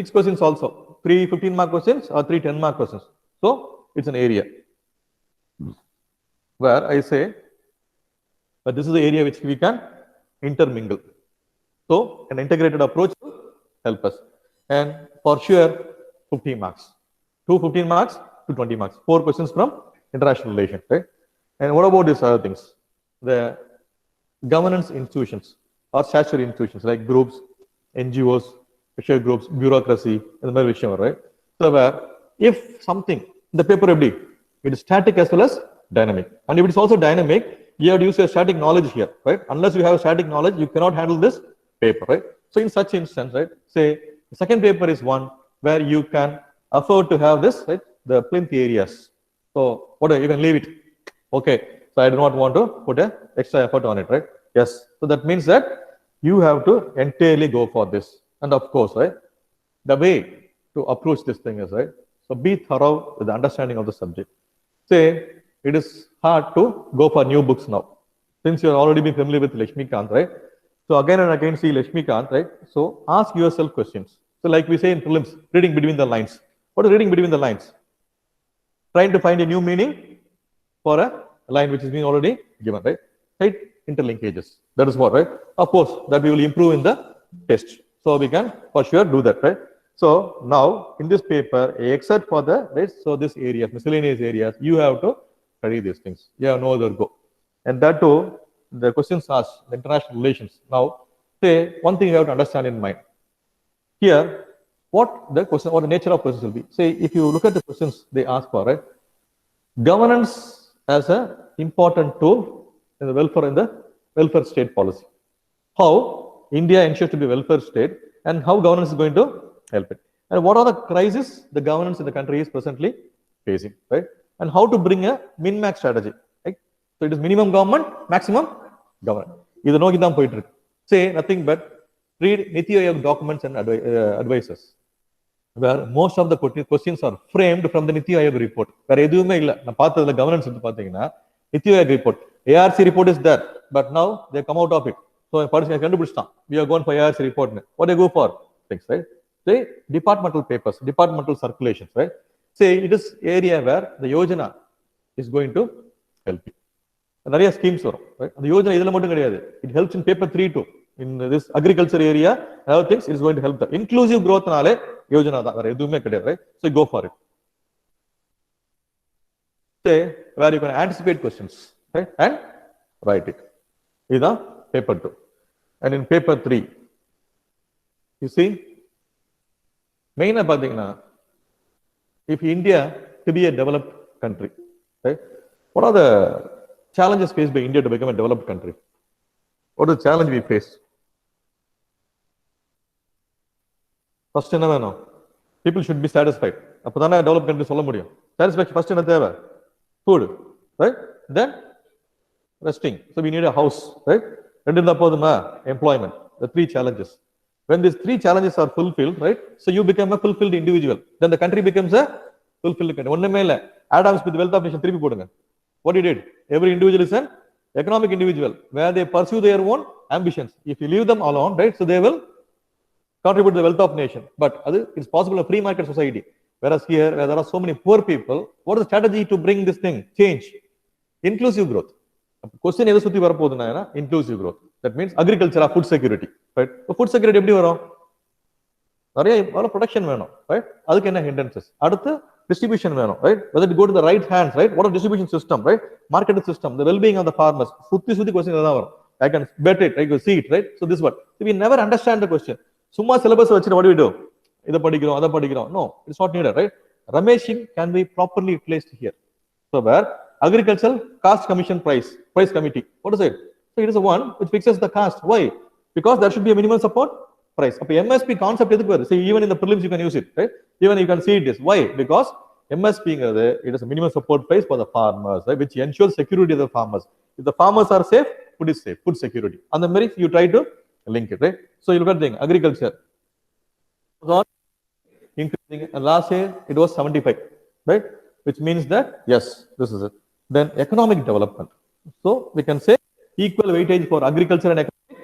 6 questions also, 3 15-mark questions or 3 10-mark questions. So it's an area where I say, but this is the area which we can intermingle. So an integrated approach will help us. And for sure, 15 marks. 2 15 marks to 20 marks. 4 questions from international relations, right? And what about these other things? The governance institutions or statutory institutions like groups, NGOs, special groups, bureaucracy, and the விஷயம், right? So where if something, the paper FD, it is static as well as dynamic. And if it is also dynamic, you have to use your static knowledge here, right? Unless you have static knowledge, you cannot handle this paper, right? So in such instance, right, say the second paper is one where you can afford to have this, right, the plinth areas. So what you can leave it. Okay, so I do not want to put a extra effort on it, right? Yes, so that means that you have to entirely go for this. And of course, right, the way to approach this thing is, right, so be thorough with the understanding of the subject. Say it is hard to go for new books now, since you are already been familiar with Lakshmikant, right? So again and again see Lakshmikant, right? So ask yourself questions. So like we say in prelims, reading between the lines. What is reading between the lines? Trying to find a new meaning for a line which has been already given, right? Right? Interlinkages. That is what, right? Of course, that we will improve in the test. So we can for sure do that, right? So now in this paper, except for the, right, so this area, miscellaneous areas, you have to study these things. You have no other go. And that too, the questions asked, the international relations. Now, say one thing you have to understand in mind. Here, what the question or the nature of questions will be. Say if you look at the questions they ask for, right? Governance as a important tool in the welfare state policy. How India ensures to be a welfare state and how governance is going to help it. And what are the crises the governance in the country is presently facing, right? And how to bring a min-max strategy, right? So it is minimum government, maximum government. இது நோக்கி தான் போயிட்டு இருக்கு. Say nothing but read Niti Aayog documents and advices, where most of the questions are framed from the Niti Aayog report. வேற எதுவுமே இல்ல. நான் பார்த்ததுல governance வந்து பாத்தீங்கன்னா Niti Aayog report, ARC report is there, but now they come out of it. So படிச்சு கண்டுபிடிச்சான். We are going for ARC report. What they go for? Things, right? Say departmental papers, departmental circulations, right? Say it is area where the Yojana is going to help you. நிறைய schemes வரும், right? அந்த யோஜனா இதுல மட்டும் கிடையாது. It helps in paper 3 too. In this agriculture area, other things is going to help. The inclusive growth நாலே யோஜனா தான், வேற எதுவுமே கிடையாது, right? So go for it. Say where you can anticipate questions, right, and write it. இதுதான் paper 2. And in paper 3, you see, மெயினா பாத்தீங்கன்னா, if India to be a developed country, right, what are the challenges faced by India to become a developed country? What is the challenge we face? First என்ன வேணும்? People should be satisfied. அப்பதானே developed country சொல்ல முடியும். Satisfaction first என்ன தேவை? Food, right? Then resting. So we need a house, right? ரெண்டு இருந்தா போதுமா? Employment. The 3 challenges. When these 3 challenges are fulfilled, right? So you become a fulfilled individual. Then the country becomes a fulfilled country. ஒண்ணுமே இல்ல. Adams with wealth of nation திருப்பி போடுங்க. What he did? Every individual is an economic individual where they pursue their own ambitions. If you leave them alone, right, so they will contribute to the wealth of nation. But it's possible a free market society. Whereas here, where there are so many poor people, what is the strategy to bring this thing? Change. Inclusive growth. Question is inclusive growth. That means agriculture or food security, right? So food security எப்படி வரும்? நிறைய production வேணும், right? அதுக்கு என்ன ஹிண்டன்சஸ்? அடுத்து distribution வேணும், right? Whether to go to the right hands, right? What are distribution system, right? Market system, the well-being of the farmers. சுத்தி question தான் வரும். I can bet it, I can see it, right? So this what? So we never understand the question. சும்மா syllabus வச்சுட்டு what do we do? இதை படிக்கிறோம், அதை படிக்கிறோம். No, it's not needed, right? Rameshing can be properly placed here. So where agricultural cost commission price committee. What is it? So it is the one which fixes the cost. Why? Because there should be a minimum support price. அப்ப MSP concept எதுக்கு வருது? See, even in the prelims you can use it, right? Even you can see it this. Why? Because MSP ங்கிறது it is a minimum support price for the farmers, right? Which ensures security of the farmers. If the farmers are safe, food is safe, food security. And the merit you try to link it, right? So you look at the thing, agriculture. Increasing, and last year it was 75, right? Which means that yes, this is it. Then economic development. So we can say equal weightage for agriculture and economic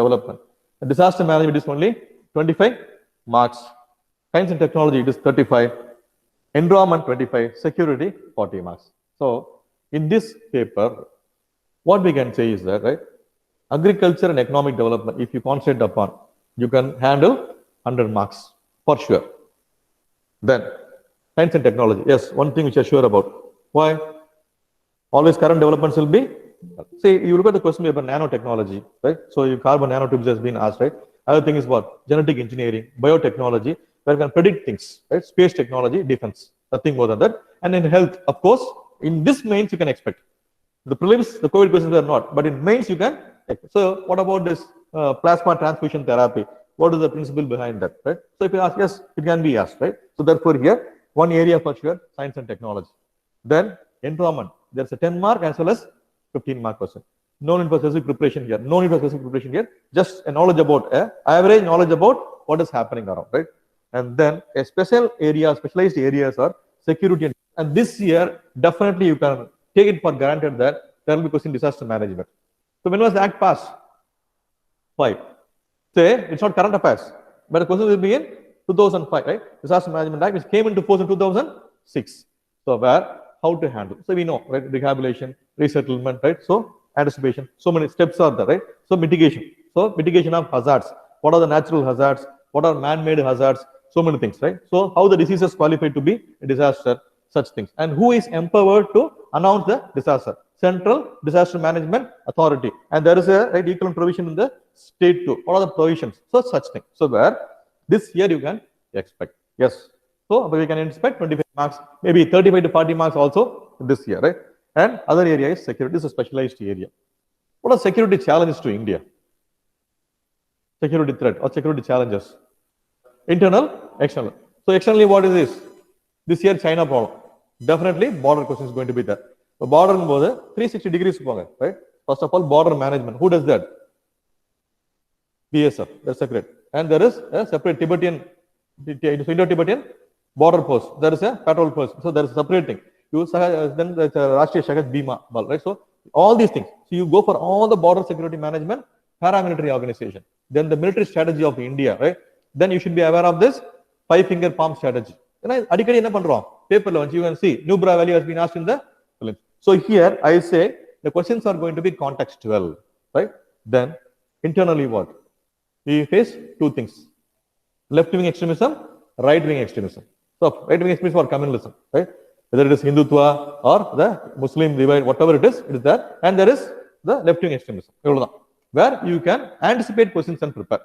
development. And disaster management is only 25 marks. Science and technology it is 35. Environment 25. Security 40 marks. So in this paper, what we can say is that, right? Agriculture and economic development, if you concentrate upon, you can handle 100 marks for sure. Then science and technology, yes, one thing which I'm sure about. Why? Always current developments will be, say you look at the question paper, nanotechnology, right? So your carbon nanotubes has been asked, right? Other thing is what? Genetic engineering, biotechnology, where you can predict things, right? Space technology, defense, nothing more than that. And in health, of course, in this mains you can expect. The prelims, the COVID questions are not, but in mains you can expect. So what about this plasma transfusion therapy? What is the principle behind that, right? So if you ask, yes, it can be asked, right? So therefore here, one area for sure, science and technology. Then environment, there's a 10 mark as well as 15 mark question. No need for specific preparation here. No need for specific preparation here. Just a knowledge about, average knowledge about what is happening around, right? And then a specialized areas are security. And this year, definitely you can take it for granted that there will be question disaster management. So when was the act passed? 5. Say it's not current affairs, but the question will be in 2005, right? Disaster Management Act, which came into force in 2006. So where, how to handle? So we know, right? Rehabilitation, resettlement, right? So anticipation, so many steps are there, right? So mitigation. So mitigation of hazards. What are the natural hazards? What are man-made hazards? So many things, right? So how the diseases qualified to be a disaster, such things. And who is empowered to announce the disaster? Central Disaster Management Authority. And there is a right equivalent provision in the state too. What are the provisions? So such things. So where this year you can expect. Yes. So we can expect 25 marks, maybe 35 to 40 marks also this year, right? And other area is security. This is a specialized area. What are security challenges to India? Security threat or security challenges? Internal, external. So externally, what is this? This year China problem. Definitely border question is going to be there. The border is 360 degrees, right? First of all, border management. Who does that? BSF, that's separate. And there is a separate Indo-Tibetan border post. There is a patrol post. So there is a separate thing. Then there's a Rashtriya Shakhat Bima, right? So all these things. So you go for all the border security management, paramilitary organization. Then the military strategy of India, right? Then you should be aware of this 5-finger palm strategy. Adikadi enna pandrom? Paper launch, you can see Nubra value has been asked in the prelims. So here I say the questions are going to be contextual, right? Then internally what? We face two things: left-wing extremism, right-wing extremism. So right-wing extremism or communalism, right? Whether it is Hindutva or the Muslim divide, whatever it is there. And there is the left-wing extremism, where you can anticipate questions and prepare.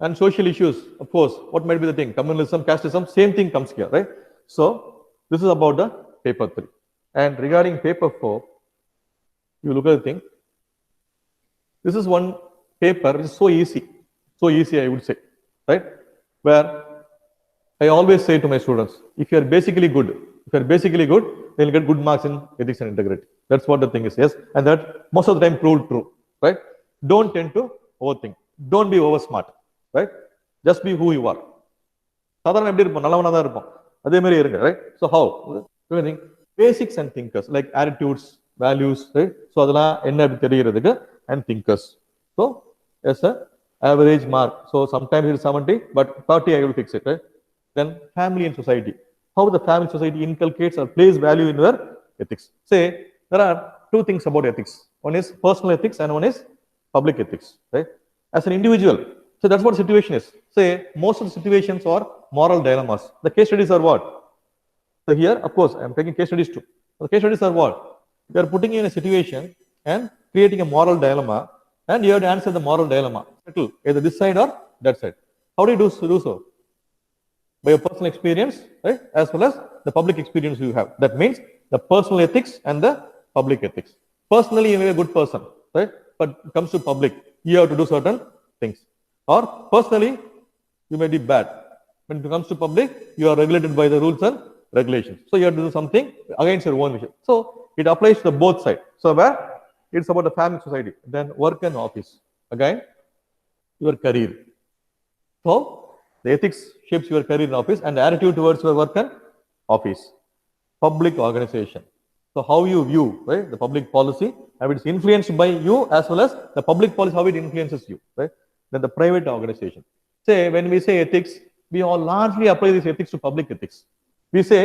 And social issues, of course, what might be the thing? Communalism, casteism, same thing comes here, right? So this is about the paper 3. And regarding paper 4, you look at the thing. This is one paper which is so easy I would say, right? Where I always say to my students, if you are basically good, they'll get good marks in ethics and integrity. That's what the thing is, yes. And that most of the time proved true, right? Don't tend to overthink. Don't be over smart. Right? Just be who you are. Right? So how? Basics and thinkers, like attitudes, values, right? So and thinkers. So as a average mark. So sometimes it is 70, but 30 I will fix it, right? Then family and society. How the family society inculcates or plays value in their ethics. Say there are two things about ethics. One is personal ethics and one is public ethics, right? As an individual, so that's what situation is. Say most of the situations are moral dilemmas. The case studies are what? So here, of course, I am taking case studies too. The case studies are what? You are putting you in a situation and creating a moral dilemma, and you have to answer the moral dilemma. Settle either this side or that side. How do you do so? By your personal experience, right? As well as the public experience you have. That means the personal ethics and the public ethics. Personally, you may be a good person, right? But when it comes to public, you have to do certain things. Or personally, you may be bad. When it comes to public, you are regulated by the rules and regulations. So you have to do something against your own vision. So it applies to both sides. So where it's about the family, society, then work and office. Again, your career. So the ethics shapes your career in office and the attitude towards your work and office. Public organization. So how you view, right, the public policy, how it's influenced by you as well as the public policy, how it influences you, right? Then the private organization. Say when we say ethics, we all largely apply this ethics to public ethics. We say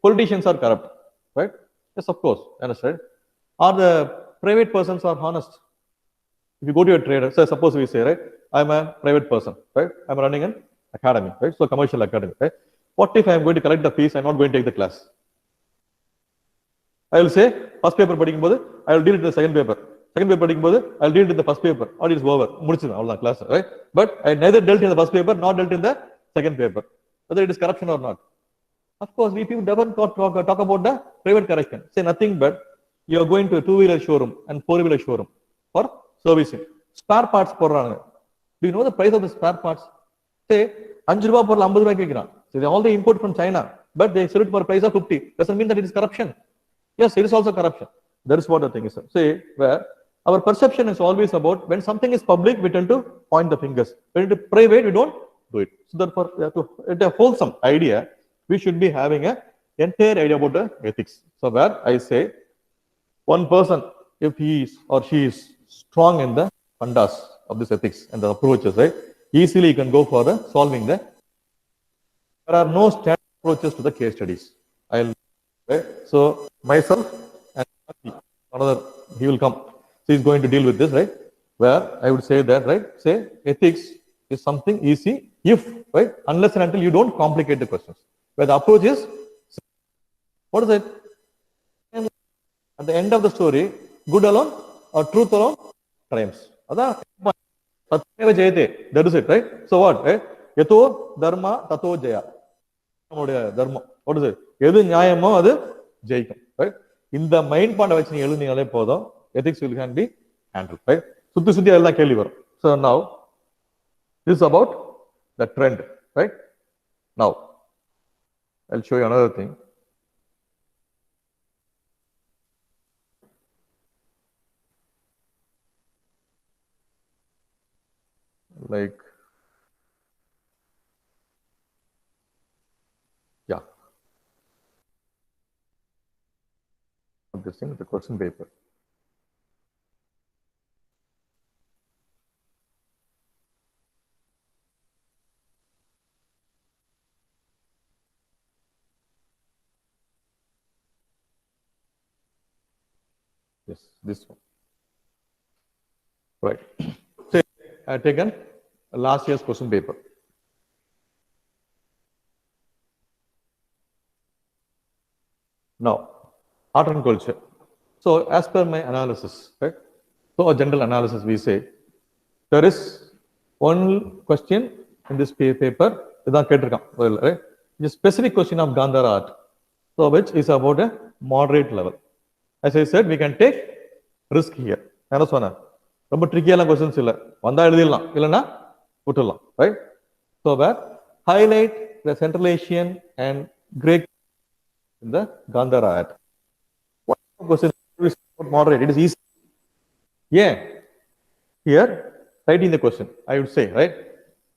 politicians are corrupt, right? Yes, of course, understand. Or the private persons are honest. If you go to a trader, so suppose we say, right, I'm a private person, right? I'm running an academy, right? So commercial academy, right? What if I'm going to collect the fees? I'm not going to take the class. I will say first paper படிக்கும் போது I will deal with the second paper. Second paper படிக்கும் போது I will deal with the first paper. All is over. முடிச்சிடும் அவ்வளவுதான் class, right? But I neither dealt in the first paper nor dealt in the second paper. Whether it is corruption or not. Of course, we people never talk about the private corruption. Say nothing but you are going to a two-wheeler showroom and four-wheeler showroom for servicing. Spare parts போடுறாங்க. Do you know the price of the spare parts? Say 5 ரூபாய் பொருள் 50 ரூபாய்க்கு விக்கிறான். So they all the import from China, but they sell it for a price of 50. Doesn't mean that it is corruption. Yes, it is also corruption. That is what the thing is. Say where our perception is always about when something is public, we tend to point the fingers. When it is private, we don't do it. So therefore, to get a wholesome idea, we should be having a entire idea about the ethics. So where I say one person, if he is or she is strong in the fundas of this ethics and the approaches, right? Easily you can go for the solving the. There are no standard approaches to the case studies. I'll right? So myself and another he will come. So he's going to deal with this, right? Where I would say that, right? Say ethics is something easy if, right? Unless and until you don't complicate the questions. Where the approach is, what is it? At the end of the story, good alone or truth alone triumphs. That is it, right? So what, right? Yato dharma tato jaya. Dharma. What is it? எது நியாயமோ அது ஜெயிக்கும், right? இந்த mind point வச்சு நீங்க எழுதினாலே போதும், ethics will can be handled, right? சுத்தி அதெல்லாம் கேள்வி வரும். So now this is about the trend, right? Now I'll show you another thing. Like yeah. This thing, the question paper. Yes, this one. Right. So I have taken last year's question paper. Now, art and culture. So, as per my analysis, right? So, a general analysis, we say there is one question in this paper, right? The specific question of Gandhara art, so which is about a moderate level. As I said, we can take risk here. ரொம்ப ட்ரிக்கியான questions இல்லை, வந்தா எழுதிடலாம், இல்லைன்னா விட்டுடலாம், right? So, where highlight the Central Asian and Greek in the Gandhara art. What question is moderate? It is easy. Yeah. Here, writing the question, I would say, right?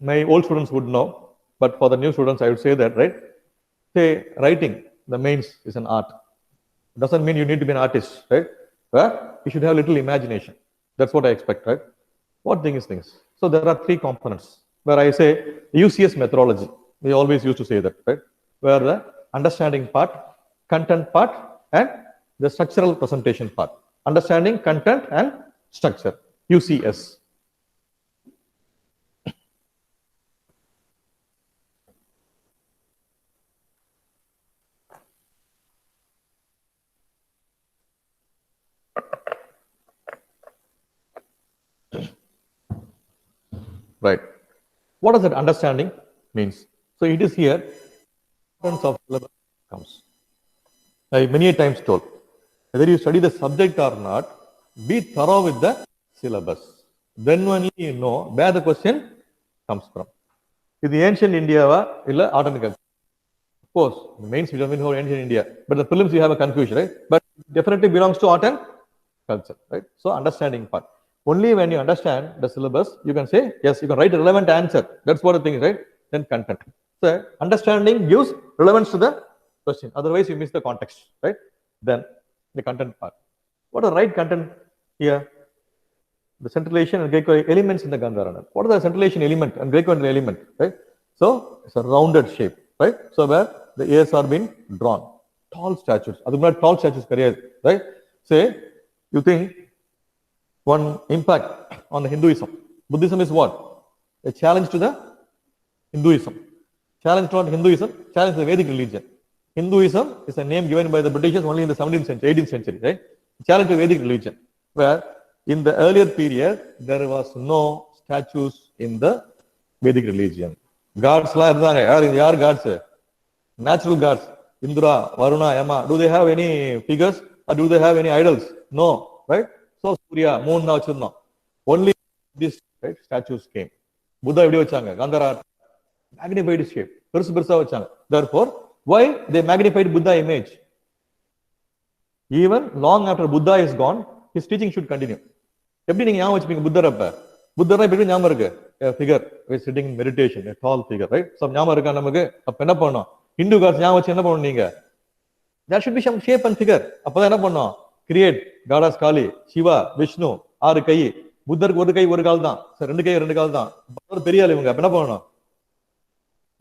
My old students would know, but for the new students, I would say that, right? Say, writing, the mains is an art. It doesn't mean you need to be an artist, right? Where you should have little imagination. That's what I expect, right? What things? So there are three components where I say UCS methodology. We always used to say that, right? Where the understanding part, content part, and the structural presentation part. Understanding content and structure, UCS. Right. What does that understanding means? So it is here, importance of syllabus comes. I many a times told, whether you study the subject or not, be thorough with the syllabus. Then only you know where the question comes from. Is the ancient India or art and culture? Of course, the mains we don't know ancient India, but the films you have a confusion, right? But definitely belongs to art and culture, right? So understanding part. Only when you understand the syllabus, you can say, yes, you can write a relevant answer. That's what the thing is, right? Then content. So understanding gives relevance to the question. Otherwise, you miss the context, right? Then the content part. What are the right content here? The centralization and Greco elements in the Gandharana. What are the centralization element and Greco element, right? So it's a rounded shape, right? So where the ears are being drawn. Tall statues. That's not tall statues, right? Say, you think one impact on the Hinduism. Buddhism is what? A challenge to the Hinduism. Challenge to not Hinduism, challenge the Vedic religion. Hinduism is a name given by the Britishers only in the 17th century, 18th century, right? Challenge to Vedic religion, where in the earlier period, there was no statues in the Vedic religion. Gods, yaar gods? Natural gods. Indra, Varuna, Yama. Do they have any figures or do they have any idols? No, right? So Surya, moon, now only these right, statues came. Buddha video vachanga, Gandhara, magnified shape. Therefore, why they magnified Buddha image? Even long after Buddha is gone, his teaching should continue. எப்படி நீங்க ஞாபகம் வச்சுப்பீங்க புத்தர் அப்ப புத்தர்னா எப்படி ஞாபகம் இருக்கு figure sitting meditation டால் figure right so ஞாபகம் இருக்கா நமக்கு அப்ப என்ன பண்ணோம் ஹிந்து காட்ஸ் ஞாபகம் வச்சு என்ன பண்ணணும் நீங்க there should be some shape and figure அப்பதான் என்ன பண்ணோம் கிரியேட் காடாஸ் காளி சிவா விஷ்ணு ஆறு கை புத்தருக்கு ஒரு கை ஒரு கால் தான் ரெண்டு கை ரெண்டு கால் தான் ஒரு பெரிய ஆள் இவங்க அப்ப என்ன பண்ணணும்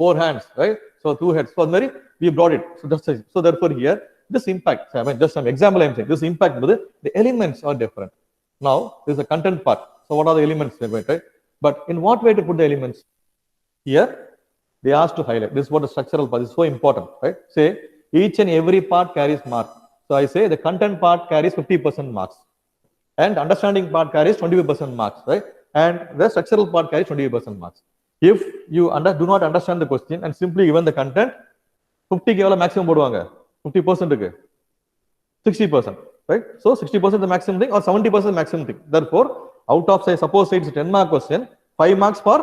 four hands right so two heads so Mary we brought it so therefore here this impact I mean just some example I'm saying this impact the elements are different. Now, this is the content part. So, what are the elements? Right? But in what way to put the elements? Here, they asked to highlight. This is what the structural part is so important. Right? Say, each and every part carries mark. So, I say the content part carries 50% marks. And understanding part carries 25% marks. Right? And the structural part carries 25% marks. If you do not understand the question and simply given the content, 50 ke maximum போடுவாங்க 50% 60%. Right? So 60% the maximum thing or 70% the maximum thing. Therefore, out of say suppose it's a 10 mark question, 5 marks for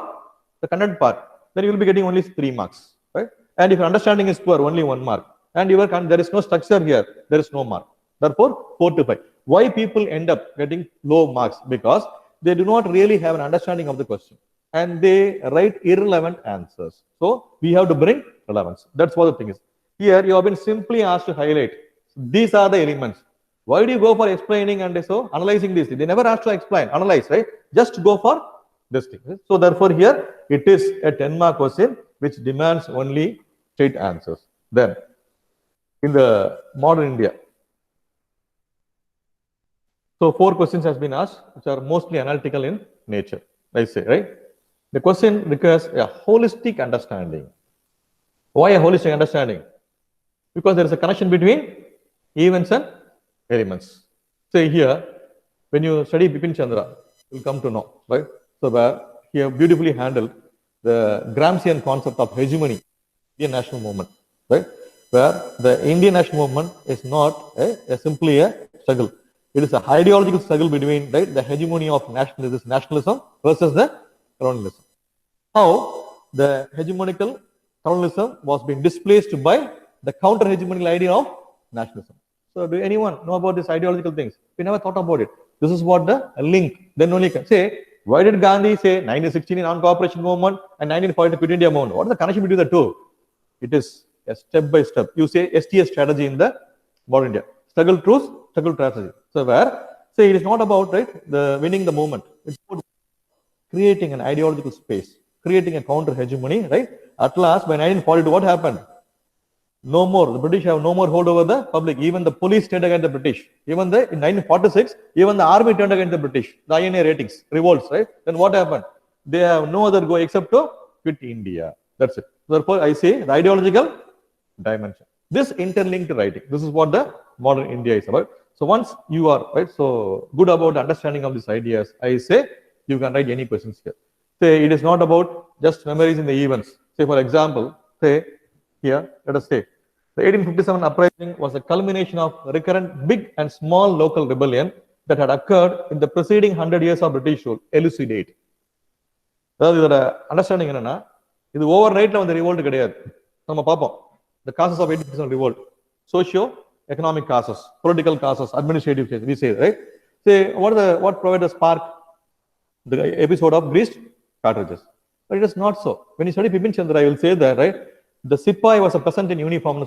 the content part, then you will be getting only 3 marks. Right? And if your understanding is poor, only 1 mark. And there is no structure here, there is no mark. Therefore, 4 to 5. Why people end up getting low marks? Because they do not really have an understanding of the question. And they write irrelevant answers. So we have to bring relevance. That's what the thing is. Here you have been simply asked to highlight. These are the elements. Why do you go for explaining and so analyzing this? They never ask to explain, analyze, right? Just go for this thing. So therefore here it is a 10-mark question which demands only straight answers. Then in the modern India, so 4 questions has been asked which are mostly analytical in nature. I say, right? The question requires a holistic understanding. Why a holistic understanding? Because there is a connection between events and elements. Say here, when you study Bipin Chandra, you will come to know, right? So where he have beautifully handled the Gramscian concept of hegemony, Indian national movement, right? Where the Indian national movement is not simply a struggle. It is a ideological struggle between right, the hegemony of nationalism versus the colonialism. How the hegemonical colonialism was being displaced by the counter-hegemonical idea of nationalism. So, do anyone know about these ideological things? We never thought about it. This is what the link. Then only can say, why did Gandhi say 1916 non-cooperation movement and 1940 Quit India movement? What is the connection between the two? It is a step by step. You say STS strategy in the modern India. Struggle truth, struggle strategy. So, where say it is not about right the winning the movement. It's about creating an ideological space, creating a counter hegemony. Right? At last, by 1942, what happened? No more. The British have no more hold over the public. Even the police turned against the British. Even in 1946, even the army turned against the British. The INA ratings, revolts, right? Then what happened? They have no other go except to quit India. That's it. Therefore, I say the ideological dimension. This interlinked writing. This is what the modern India is about. So once you are right, so good about understanding of these ideas, I say you can write any questions here. Say it is not about just memorizing the events. Say for example, say here, let us say the 1857 uprising was a culmination of recurrent big and small local rebellion that had occurred in the preceding 100 years of British rule. Elucidate. அதாவது இதோட understanding என்னன்னா, இது over நைட்ல வந்து revolt கிடையாது. நம்ம பார்ப்போம் the causes of 1857 revolt: socio-economic causes, political causes, administrative causes. We say, right? Say what provided a spark? The episode of greased cartridges. But it is not so. When you study Bipin Chandra, I will say that, right? The Sipai was a present in uniform,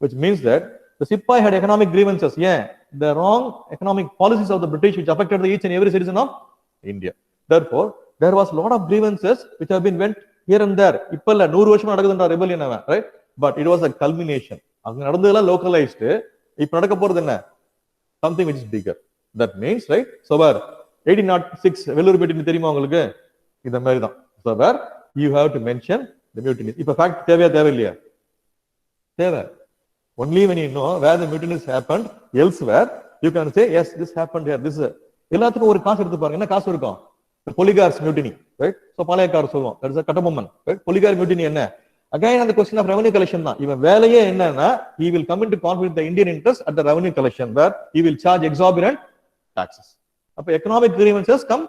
which means that the Sipai had economic grievances. Yeah, the wrong economic policies of the British, which affected each and every citizen of India. Therefore, there was a lot of grievances which have been went here and there. Ipalla 100 வருஷமா நடக்குதுன்ற rebellion, right? But it was a culmination. அங்க நடந்ததெல்லாம் localized. இப்ப நடக்க போறது என்ன? Something which is bigger. That means, right? So where 1806 Vellur பேட்டி தெரியுமா உங்களுக்கு? இந்த மாதிரி தான். So where you have to mention the mutinies. இப்ப fact தேவையா? தேவை. Only when you know where the mutinies happened elsewhere, you can say, yes, this happened here. This is எல்லாத்துக்கும் ஒரு காசு எடுத்து பாருங்க. என்ன காசு இருக்கும்? Polygar's mutiny, right? So Palayakkara சொல்லுவோம். That is a Kattabomman, right? Polygar mutiny என்ன? Again, on the question of revenue collection தான். இவன் வேலையே என்னன்னா, he will come into conflict with the Indian interest at the revenue collection, where he will charge exorbitant taxes. அப்ப economic grievances come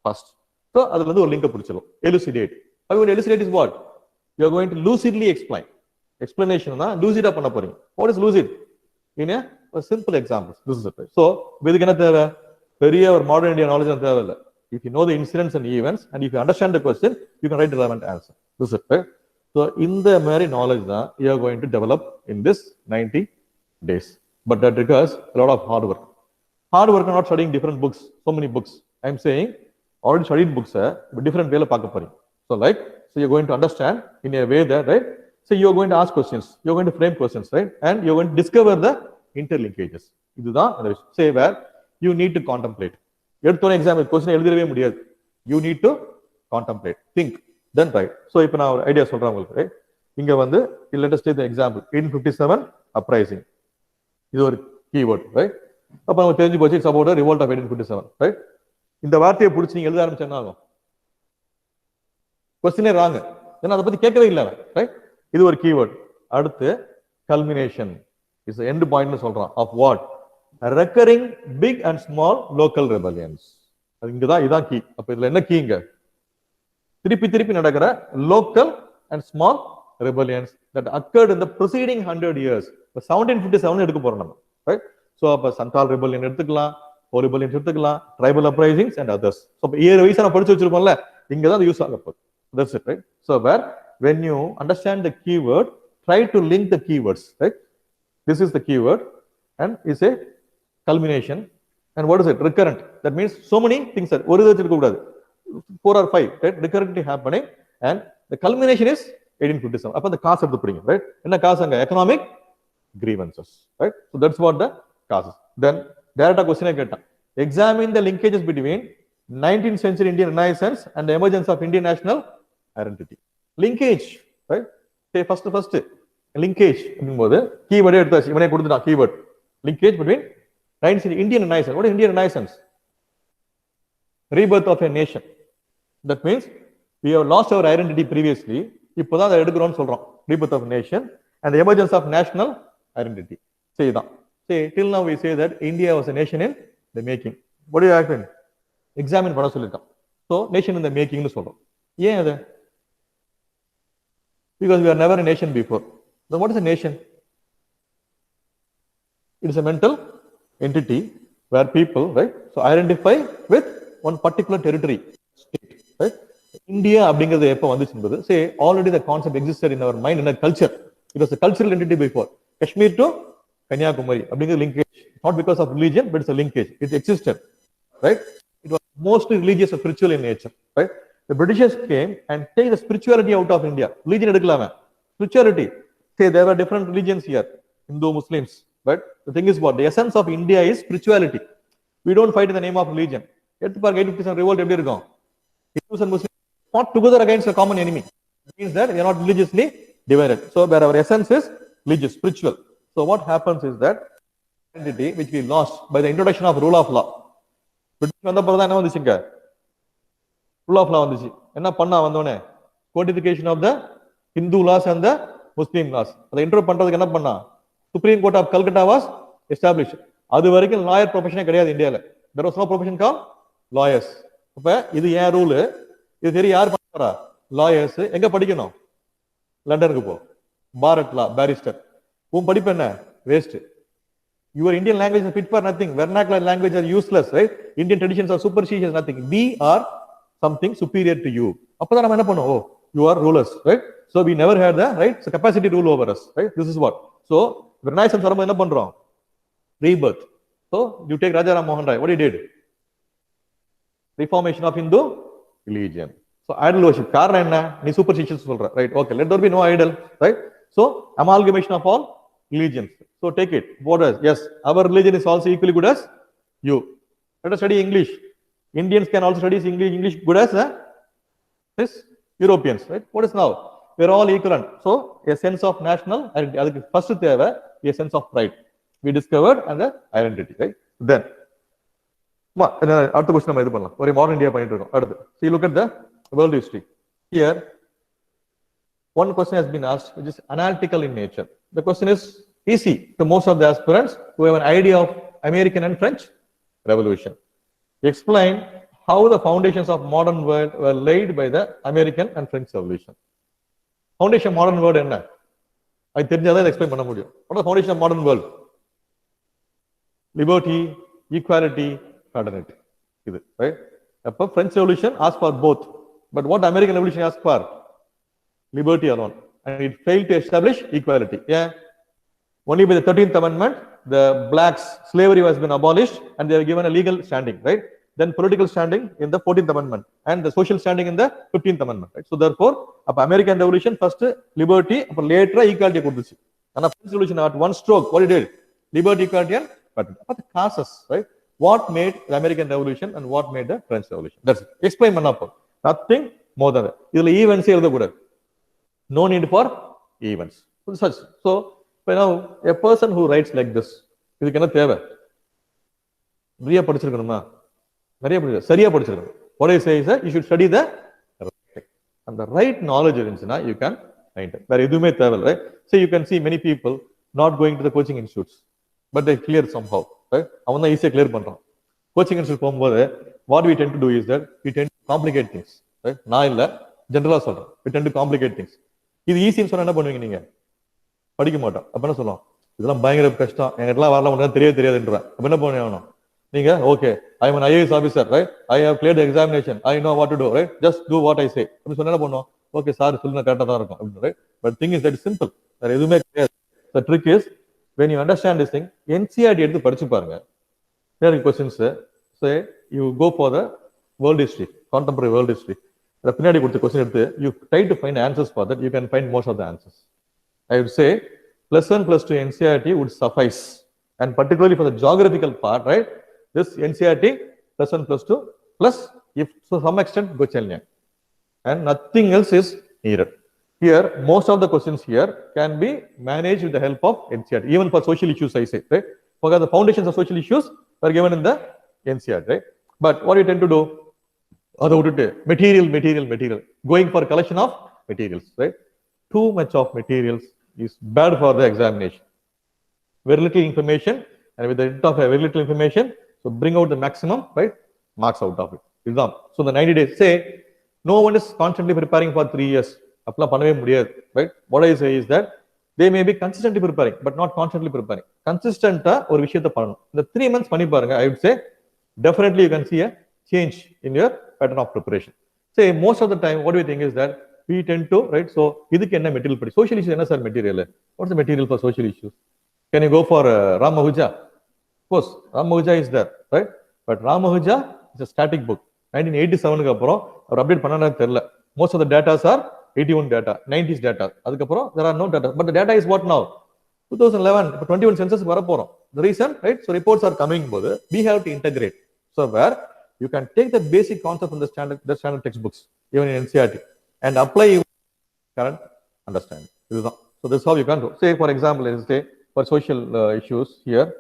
first. So அதுல இருந்து ஒரு link பிடிச்சிரும். Elucidate. How you elucidate is what? You are going to lucidly explain. Explanation தான் lucid பண்ண போறீங்க. What is lucid? In a simple examples. This is it. So இதுக்கு என்ன தேவை? பெரிய ஒரு modern Indian knowledge தேவை இல்லை. If you know the incidents and events, and if you understand the question, you can write the relevant answer. This is it, right? So in the very knowledge that you are going to develop in this 90 days. But that requires a lot of hard work. Hard work are not studying different books, so many books. I am saying already studied books, but different way. So so you're going to understand in a way that, right? So you're going to ask questions, you're going to frame questions, right? And you're going to discover the interlinkages. Say where you need to contemplate. எடுத்தோன example question எழுதவே முடியாது. You need to contemplate, think, then write. So இப்போ நான் ஒரு idea சொல்றேன் உங்களுக்கு, right? இங்க வந்து let us take the example 1857 uprising. இது ஒரு கீவேர்ட், ரைட்? அப்ப நமக்கு தெரிஞ்சு போச்சு it's about revolt of 1857, right? இந்த வார்த்தையை பிடிச்சி நீங்க எழுத ஆரம்பிச்சா என்ன ஆகும்? கொஸ்டினே ராங். ஏன்னா அதை பத்தி கேட்கவே இல்லை, ரைட்? இது ஒரு கீவேர்ட். அடுத்து கல்மினேஷன் இஸ் எண்ட் பாயிண்ட்னு சொல்றான். Of what? Recurring big and small local rebellions. அது இங்க தான் இதான் கீ. அப்ப இதுல என்ன கீங்க? திருப்பி நடக்கிற local and small rebellions that occurred in the preceding 100 years. இப்ப 1757 எடுக்க போறோம் நம்ம, right? So அப்ப சந்தால் rebellion எடுத்துக்கலாம், Ho rebellion எடுத்துக்கலாம், tribal uprisings and others. So அப்ப இயர் வைஸா நான் படிச்சு வச்சிருப்போம்ல, இங்க தான் யூஸ் ஆக போகுது. That's it, right? So where when you understand the keyword, try to link the keywords, right? This is the keyword and is a culmination. And what is it? Recurrent. That means so many things are ஒரு விதத்துல இருக்க கூடாது, 4 or 5, right? Recurrently happening, and the culmination is 1857. அப்ப அந்த காசு எடுத்து படிங்க, right? என்ன காசு அங்க? economic grievances, right? So that's what the causes. Then direct question கேட்டான், examine the linkages between 19th century Indian Renaissance and the emergence of Indian national identity. Linkage, right? Say first linkage அப்படிங்கும்போது கீவேர்டே எடுத்தாச்சு, இவனே கொடுத்துட்டான் keyword. Linkage between 19th century Indian Renaissance. What is Indian Renaissance? Rebirth of a nation. That means we have lost our identity previously. இப்போதான் அதை எடுக்கிறோம்னு சொல்றோம். Rebirth of a nation and the emergence of national identity. Say that. Say till now we say that India was a nation in the making. What do you happen? Examine பண்ண சொல்லிருக்கான். So nation in the making னு சொல்றோம். ஏன் அது? Because we are never a nation before. Then what is a nation? It is a mental entity where people, right, so identify with one particular territory, state, right? India அப்படிங்கிறது எப்போ வந்துச்சுன்றது, say already the concept existed in our mind in a culture. It was a cultural entity before. Kashmir to Kanyakumari அப்படிங்கிற linkage, not because of religion, but it's a linkage. It existed, right? It was mostly religious or spiritual in nature, right? The Britishers came and take the spirituality out of India. Religion எடுக்கலாமே, spirituality. say there were different religions here, Hindu, Muslims, but the thing is what? The essence of India is spirituality. We don't fight in the name of religion. எடுத்து பாருங்க 80% revolt எப்படி இருக்கும்? Hindus and Muslims fought together against a common enemy. It means that they are not religiously divided. So where our essence is religious, spiritual. So what happens is that identity which we lost by the introduction of rule of law. British வந்த பிறகு தான் என்ன வந்துச்சுங்க? Rule of law வந்துச்சு. என்ன பண்ணா வந்தோனே? Codification of the Hindu laws and the Muslim laws. அதை இன்ட்ரோட் பண்றதுக்கு என்ன பண்ணா? Supreme Court of Calcutta was established. அது வரைக்கும் லாயர் ப்ரொஃபஷனே கிடையாது இந்தியால. There was no profession called lawyers. அப்ப இது ஏன் ரூல்? இது தெரியும் யார் பண்றா? லாயர்ஸ். எங்க படிக்கணும்? லண்டனுக்கு போ. பாரத் லா, பாரிஸ்டர். உன் படிப்பு என்ன? Waste. Your Indian language is fit for nothing. Vernacular language are useless, right? Indian traditions are superstitious, nothing. We are something superior to you. அப்பதான் நம்ம என்ன பண்ணுவோம்? Oh, you are rulers, right? So we never had the right so capacity to rule over us, right? This is what. So Renaissance வரும்போது என்ன பண்றோம்? Rebirth. So you take Raja Ram Mohan Rai. What he did? Reformation of Hindu religion. So idol worship. காரணம் என்ன? நீ superstitious சொல்ற, right? Okay, let there be no idol, right? So amalgamation of all religions. So take it. What is? Yes, our religion is also equally good as you. Let us study English. Indians can also study English good as this Europeans, right? What is now? We are all equivalent. So a sense of national identity. அதுக்கு first தேவை a sense of pride. We discovered and the identity, right? Then அடுத்த question நம்ம இது பண்ணலாம். ஒரு modern India பண்ணிட்டு இருக்கோம். அடுத்து see look at the world history. Here one question has been asked which is analytical in nature. The question is easy to most of the aspirants who have an idea of American and French Revolution. Explain how the foundations of modern world were laid by the American and French Revolution. Foundation modern world என்ன? அது தெரிஞ்சாதான் explain பண்ண முடியும். What is the foundation of modern world? Liberty, equality, fraternity. இது, right? அப்ப French Revolution asked for both. But what American Revolution asked for? Liberty alone. And it failed to establish equality. Yeah. Only by the 13th Amendment, the blacks, slavery has been abolished and they were given a legal standing, right? Then political standing in the 14th Amendment and the social standing in the 15th Amendment, right? So therefore, American Revolution first liberty, later equality. And French Revolution at one stroke, what it did? Liberty, equality and fraternity. But the causes, right? What made the American Revolution and what made the French Revolution? That's it. Explain Manapur. Nothing more than that. This is events here. No need for events. Such. So, now a person who writes like this, இதுக்கு என்ன தேவை? நிறைய படிச்சிருக்கணுமா? நிறைய படிச்சிருக்கணும். சரியா படிச்சிருக்கணும். What I say is that you should study the right. And the right knowledge இருந்துச்சுன்னா you can find it. வேற எதுவுமே தேவை, right? So you can see many people not going to the coaching institutes, but they clear somehow, right? அவன் தான் ஈஸியா clear பண்றான். Coaching institute போகும்போது what we tend to do is that we tend to complicate things, right? நான் இல்ல ஜெனரலா சொல்றேன். We tend to complicate things. இது ஈஸின்னு சொன்னா என்ன பண்ணுவீங்க நீங்க? படிக்க மாட்டோம். அப்ப என்ன சொல்லுவோம்? இதெல்லாம் பயங்கர கஷ்டம், எங்கெல்லாம் வரலாம் ஒன்றும் தெரியாதுன்றேன். அப்ப என்ன பண்ணணும்? நீங்க okay, I am an IAS officer, right? I have cleared examination, I know what to do, right? Just do what I say. அப்படி சொன்னா என்ன பண்ணுவோம்? ஓகே சார் சொல்லுங்க, கரெக்டா தான் இருக்கும் அப்படின்னு, right? But thing is that is simple. வேற எதுவுமே கிடையாது. த trick is when you understand this thing, NCERT எடுத்து படிச்சு பாருங்க. There questions say you go for the world history, contemporary world history. The பின்னாடி கொடுத்த கொஸ்டின் எடுத்து you try to find answers for that, you can find most of the answers. I would say +1 +2 NCERT would suffice, and particularly for the geographical part, right? This NCERT +1 +2 plus if to some extent Gochelnya, and nothing else is needed. Here most of the questions here can be managed with the help of NCERT, even for social issues I say, right? Because the foundations of social issues are given in the NCERT, right? But what you tend to do, material, going for collection of materials, right? Too much of materials is bad for the examination. Very little information, and with the help of very little information, so bring out the maximum, right? Marks out of it. Exam. So the 90 days, say no one is constantly preparing for 3 years. Appla பண்ணவே முடியாது, right? What I say is that they may be consistently preparing, but not constantly preparing. Consistent ஒரு விஷயத்தை பண்ணணும். இந்த 3 months பண்ணி பாருங்க, I would say definitely you can see a change in your pattern of preparation. Say most of the time, what do we think is that we tend to, right? So இதுக்கு என்ன material படி? Social issues என்ன sir material? What's the material for social issues? Can you go for Ramahuja? Of course, Ramahuja is there, right? But Ramahuja is a static book. 1987 க்கு அப்புறம் அவர் update பண்ணானே தெரியல. Most of the data are 81 data, 90s data. Adukaprom there are no data, but the data is what now? 2011, 21 census varaporom. The reason, right? So reports are coming, we have to integrate. So where you can take the basic concept from the standard textbooks, even in NCERT, and apply current understanding. So this is how you can do. Say, for example, let us say for social issues here.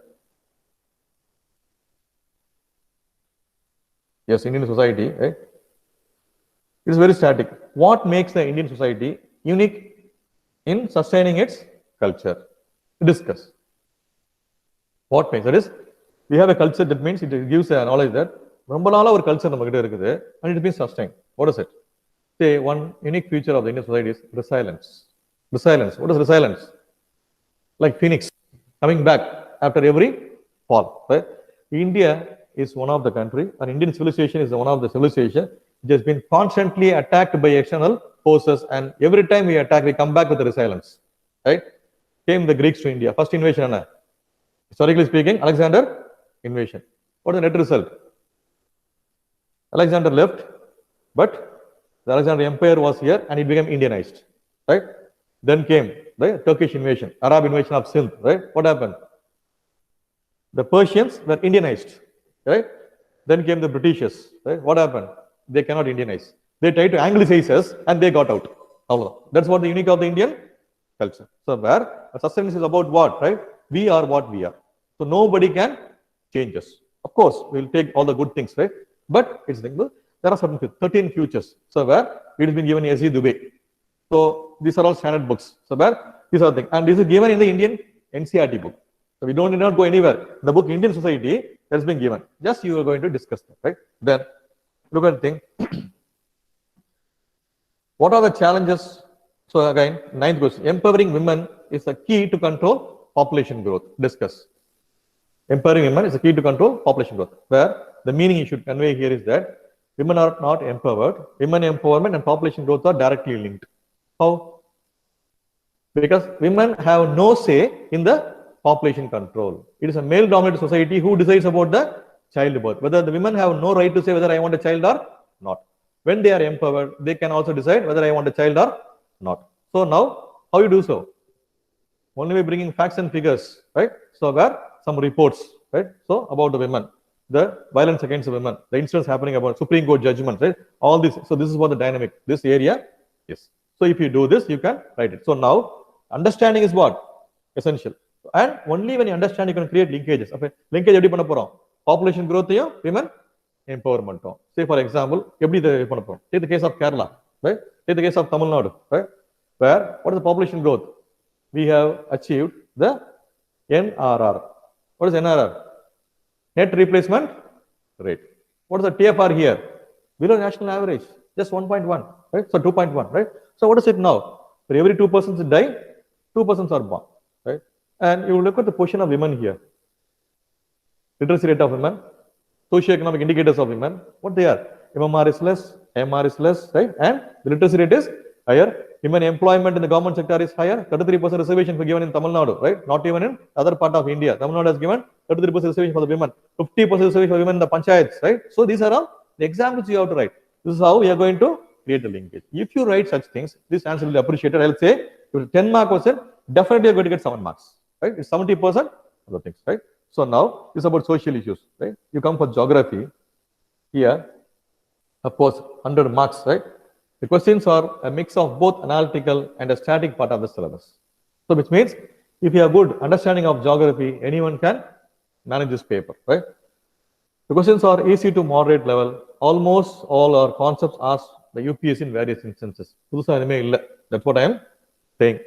Yes, Indian society, right? It is very static. What makes the Indian society unique in sustaining its culture? Discuss. What makes that is, we have a culture, that means it gives a knowledge that ரொம்ப நாளா ஒரு culture நம்ம கிட்ட இருக்குது, and it means sustain. What is it? Say one unique feature of the Indian society is resilience. Resilience. What is resilience? Like phoenix coming back after every fall. Right? India is one of the country, and Indian civilization is one of the civilization which has been constantly attacked by external forces, and every time we attack, we come back with the resilience. Right? Came the Greeks to India. First invasion, historically speaking, Alexander invasion. What is the net result? Alexander left, but the Alexander Empire was here and it became Indianized. Right? Then came the Turkish invasion, Arab invasion of Sindh. Right? What happened? The Persians were Indianized. Right? Then came the Britishers. Right? What happened? They cannot Indianize. They tried to Anglicize us and they got out. That's what the unique of the Indian culture. So where sustenance is about what? Right? We are what we are. So nobody can change us. Of course, we will take all the good things, right? But it's simple. There are certain 13 futures. So where it has been given as Dubai. So these are all standard books. So where these are the things. And this is given in the Indian NCERT book. So we don't need not go anywhere. The book Indian Society has been given. Just you are going to discuss that, right? Then look at the thing. What are the challenges? So again, 9th question. Empowering women is the key to control population growth. Discuss. Empowering women is the key to control population growth. Where the meaning you should convey here is that women are not empowered. Women empowerment and population growth are directly linked. How? Because women have no say in the population control. It is a male-dominated society who decides about the childbirth. Whether the women have no right to say whether I want a child or not. When they are empowered, they can also decide whether I want a child or not. So now, how you do so? Only by bringing facts and figures, right? So where some reports, right? So about the women, the violence against the women, the incidents happening about Supreme Court judgments, right? All this. So this is what the dynamic, this area is. So if you do this, you can write it. So now, understanding is what? Essential. And only when you understand, you can create linkages. Okay. Linkage எப்படி பண்ண போறோம்? Population growth, women empowerment. Say for example, எப்படி இது பண்ண போறோம்? Take the case of Kerala, right? Take the case of Tamil Nadu, right? Where what is the population growth? We have achieved the NRR. What is NRR? Net replacement rate. What is the TFR here? Below national average, just 1.1, right? So 2.1, right? So what is it now? For every 2 persons die, 2 persons are born, right? And you look at the position of women here. Literacy rate of women, socioeconomic indicators of women, what they are? MMR is less, MR is less, right? And the literacy rate is higher. Women employment in the government sector is higher. 33% reservation for given in Tamil Nadu, right? Not even in other part of India. Tamil Nadu has given 33% reservation for the women, 50% reservation for women in the panchayats, right? So these are all the examples you have to write. This is how we are going to create a linkage. If you write such things, this answer will be appreciated. I'll say, if 10 mark question, definitely you're going to get 7 marks, right? It's 70% of the things, right? So now, this is about social issues, right? You come for geography. Here, of course, 100 marks, right? The questions are a mix of both analytical and a static part of the syllabus. So which means, if you have good understanding of geography, anyone can manage this paper, right? The questions are easy to moderate level. Almost all our concepts asked the UPS in various instances. That's what I am saying.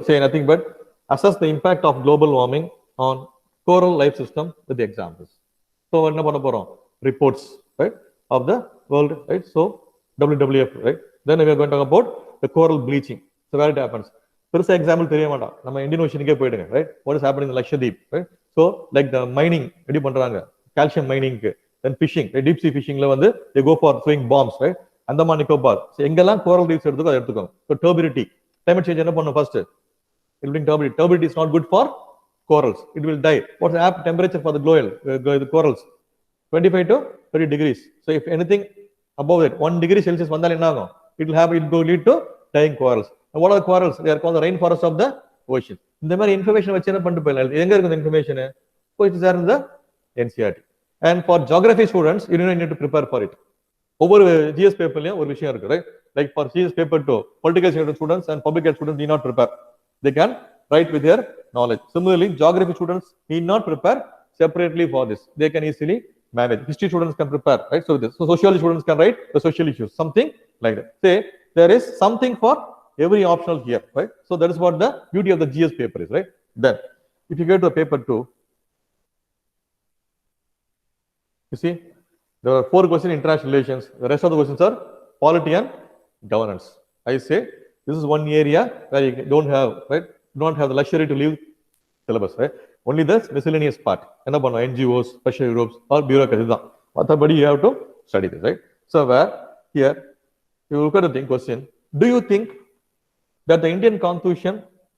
Say nothing but assess the impact of global warming on coral life system with the examples. So reports, right, of the world, right? So WWF, right? Then we are going to talk about the coral bleaching. So where it happens. First example, Indian Ocean, right? What is happening in Lakshadweep, right? So like the mining, calcium mining, then fishing, right? Deep sea fishing, they go for throwing bombs, right? Andaman Nicobar. So coral reefs, so turbidity. Climate change first. It will bring turbidity. Turbidity is not good for corals. It will die. What's the apt temperature for the the corals? 25 to 30 degrees. So if anything above it, 1 degree Celsius, it will lead to dying quarrels. And what are the quarrels? They are called the rainforest of the ocean. இந்த மாதிரி information வச்சு என்ன பண்ணிட்டு போயிடலாம். எங்க இருக்குது information? போயிட்டு sir இந்த NCERT. And for geography students, you need to prepare for it. ஒவ்வொரு ஜிஎஸ் பேப்பர்லயும் ஒரு விஷயம் இருக்கு, right? Like for GS paper 2, political science students and public health students need not prepare. They can write with their knowledge. Similarly, geography students need not prepare separately for this. They can easily manage. History students can prepare, right? So sociology students can write the social issues, something like that. Say there is something for every optional here, right? So that is what the beauty of the GS paper is, right? Then, if you go to paper 2, you see there are 4 questions in international relations. The rest of the questions are polity and governance. I say this is one area where you don't have, right? Don't have the luxury to leave syllabus, right? Only the miscellaneous part. என்ன பண்ணுவோம்? NGOs, special groups or bureaucracy தான். மற்றபடி you have to study this, right? So where here you look at the question, do you think that the Indian constitution,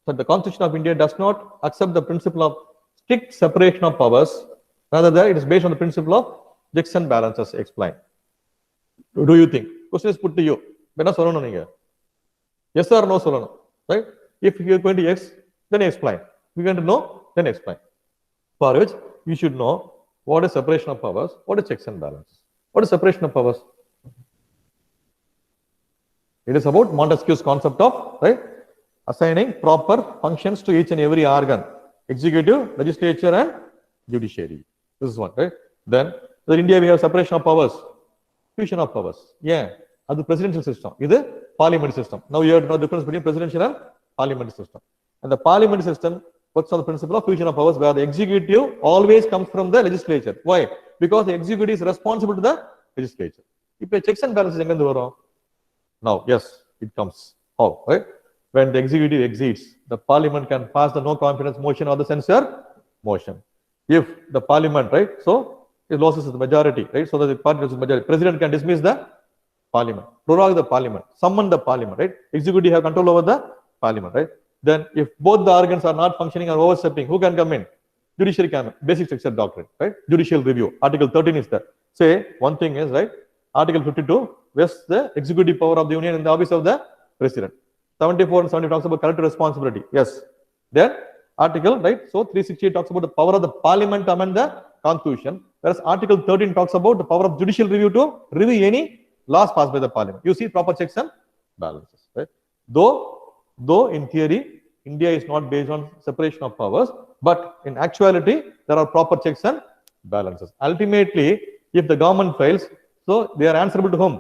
that the constitution of India does not accept the principle of strict separation of powers, rather than it is based on the principle of checks and balances? Explain. Do you think? Question is put to you. என்ன சொல்லணும் நீங்க? Yes or no சொல்லணும், right? If you are going to yes, then explain. If you are going to no, then explain. For which you should know what is separation of powers, what is checks and balances. What is separation of powers? It is about Montesquieu's concept of, right, assigning proper functions to each and every organ, executive, legislature and judiciary. This is one, right? Then in India we have separation of powers, fusion of powers. Yeah, that's the presidential system. This is parliament system. Now you have to know the difference between presidential and parliament system. And the parliament system works on the principle of fusion of powers, where the executive always comes from the legislature. Why? Because the executive is responsible to the legislature. If a checks and balances எங்க இருந்து வரும்? Now, yes, it comes. How? Right? When the executive exceeds, the parliament can pass the no confidence motion or the censure motion. If the parliament, right, so it loses the majority, right, so that the party loses the majority, president can dismiss the parliament, prorogue the parliament, summon the parliament, right? Executive have control over the parliament, right? Then if both the organs are not functioning or overstepping, who can come in? Judiciary can, basic structure doctrine, right? Judicial review. Article 13 is there. Say one thing is, right, Article 52 vests the executive power of the union in the office of the president. 74 and 70 talks about collective responsibility. Yes. Then article, right, so 368 talks about the power of the parliament to amend the constitution, whereas Article 13 talks about the power of judicial review to review any laws passed by the parliament. You see proper checks and balances, right? Though in theory India is not based on separation of powers, but in actuality there are proper checks and balances. Ultimately, if the government fails, so they are answerable to whom?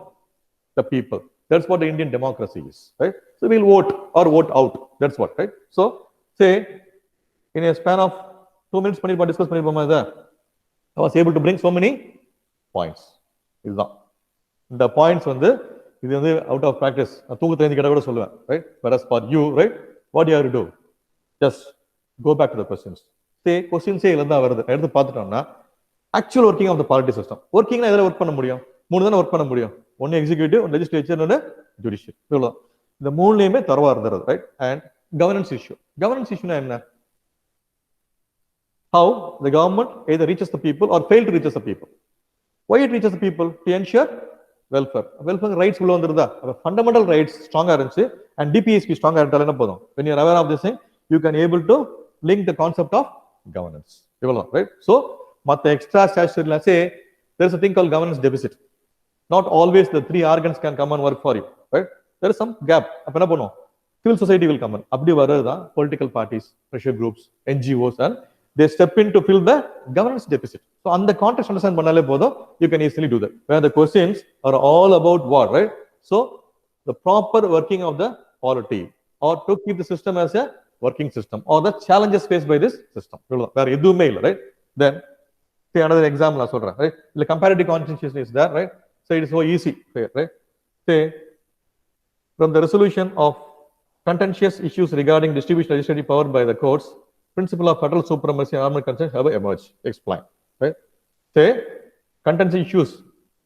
The people. That's what the Indian democracy is, right? So we'll vote or vote out. That's what, right? So say in a span of 2 minutes, discuss I was able to bring so many points. The points வந்து இது வந்து out of practice. தூக்கத்துல இருந்து கேட்டா கூட சொல்லுவேன், right? Whereas for you, right, what do you have to do? Just go back to the questions. Say questions இல்ல தான் வருது. எடுத்து பார்த்துட்டோம்னா actual working of the party system. Workingனா எதுல ஒர்க் பண்ண முடியும்? 3 தான ஒர்க் பண்ண முடியும். ஒன்னு எக்ஸிகியூட்டிவ், ஒன்னு லெஜிஸ்லேச்சர், ஒன்னு ஜுடிஷியல். இவ்வளவு. இந்த மூணுலயுமே தரவா இருந்தது, right? And governance issue. Governance issue என்ன? How the government either reaches the people or fail to reach the people. Why it reaches the people? To ensure welfare. Welfare rights உள்ள வந்துருதா? Fundamental rights strong இருந்துச்சு and DPSP strong இருந்தால என்ன போதும்? When you are aware of this thing, you can able to link the concept of governance. இவ்வளவு, right? So மத்த extra statutory say there is a thing called governance deficit. Not always the 3 organs can come and work for you, right? There is some gap. அப்ப என்ன பண்ணுவோம்? Civil society will come in. அப்படி வரதுதா political parties, pressure groups, NGOs and they step in to fill the governance deficit. So on the context understand பண்ணாலே போதும், you can easily do that. Where the questions are all about what, right? So the proper working of the polity or to keep the system as a working system or the challenges faced by this system. வேற எதுவுமே இல்ல, right? Then say another example நான் சொல்றேன், right? The comparative constitution is there, right? So it is so easy, right? Say from the resolution of contentious issues regarding distribution of legislative power by the courts, principle of federal supremacy and armed consent have emerged. Explain, right? Say contentious issues,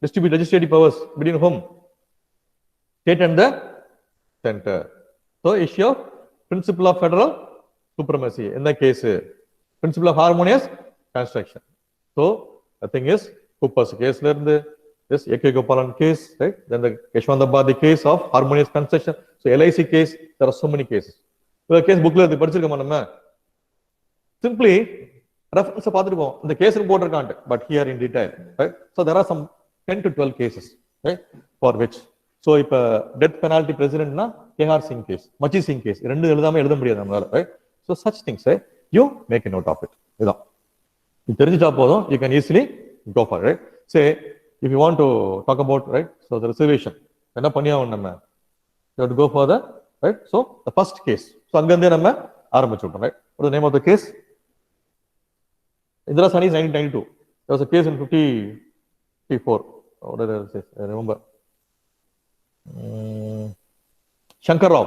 distribute legislative powers between whom? State and the center. So issue of principle of federal supremacy. In the case, principle of harmonious construction. So the thing is, Cooper's case, This A.K. Gopalan case, right? Then the Yeshwanthabadi case of harmonious concession. So LIC case, there are so many cases. So the case booklet, simply reference the case report can't, but here in detail, right? So there are some 10 to 12 cases, right? For which. So if death penalty president na K.R. Singh case, Machi Singh case, right? So such things, right? You make a note of it. You can easily go for it, right? Say, if you want to talk about, right? So the reservation, you have to go for the, right? So the first case. So right? What is the name of the case? Indira Sani is 1992. There was a case in 54. What did I say? I remember. Shankar Rao,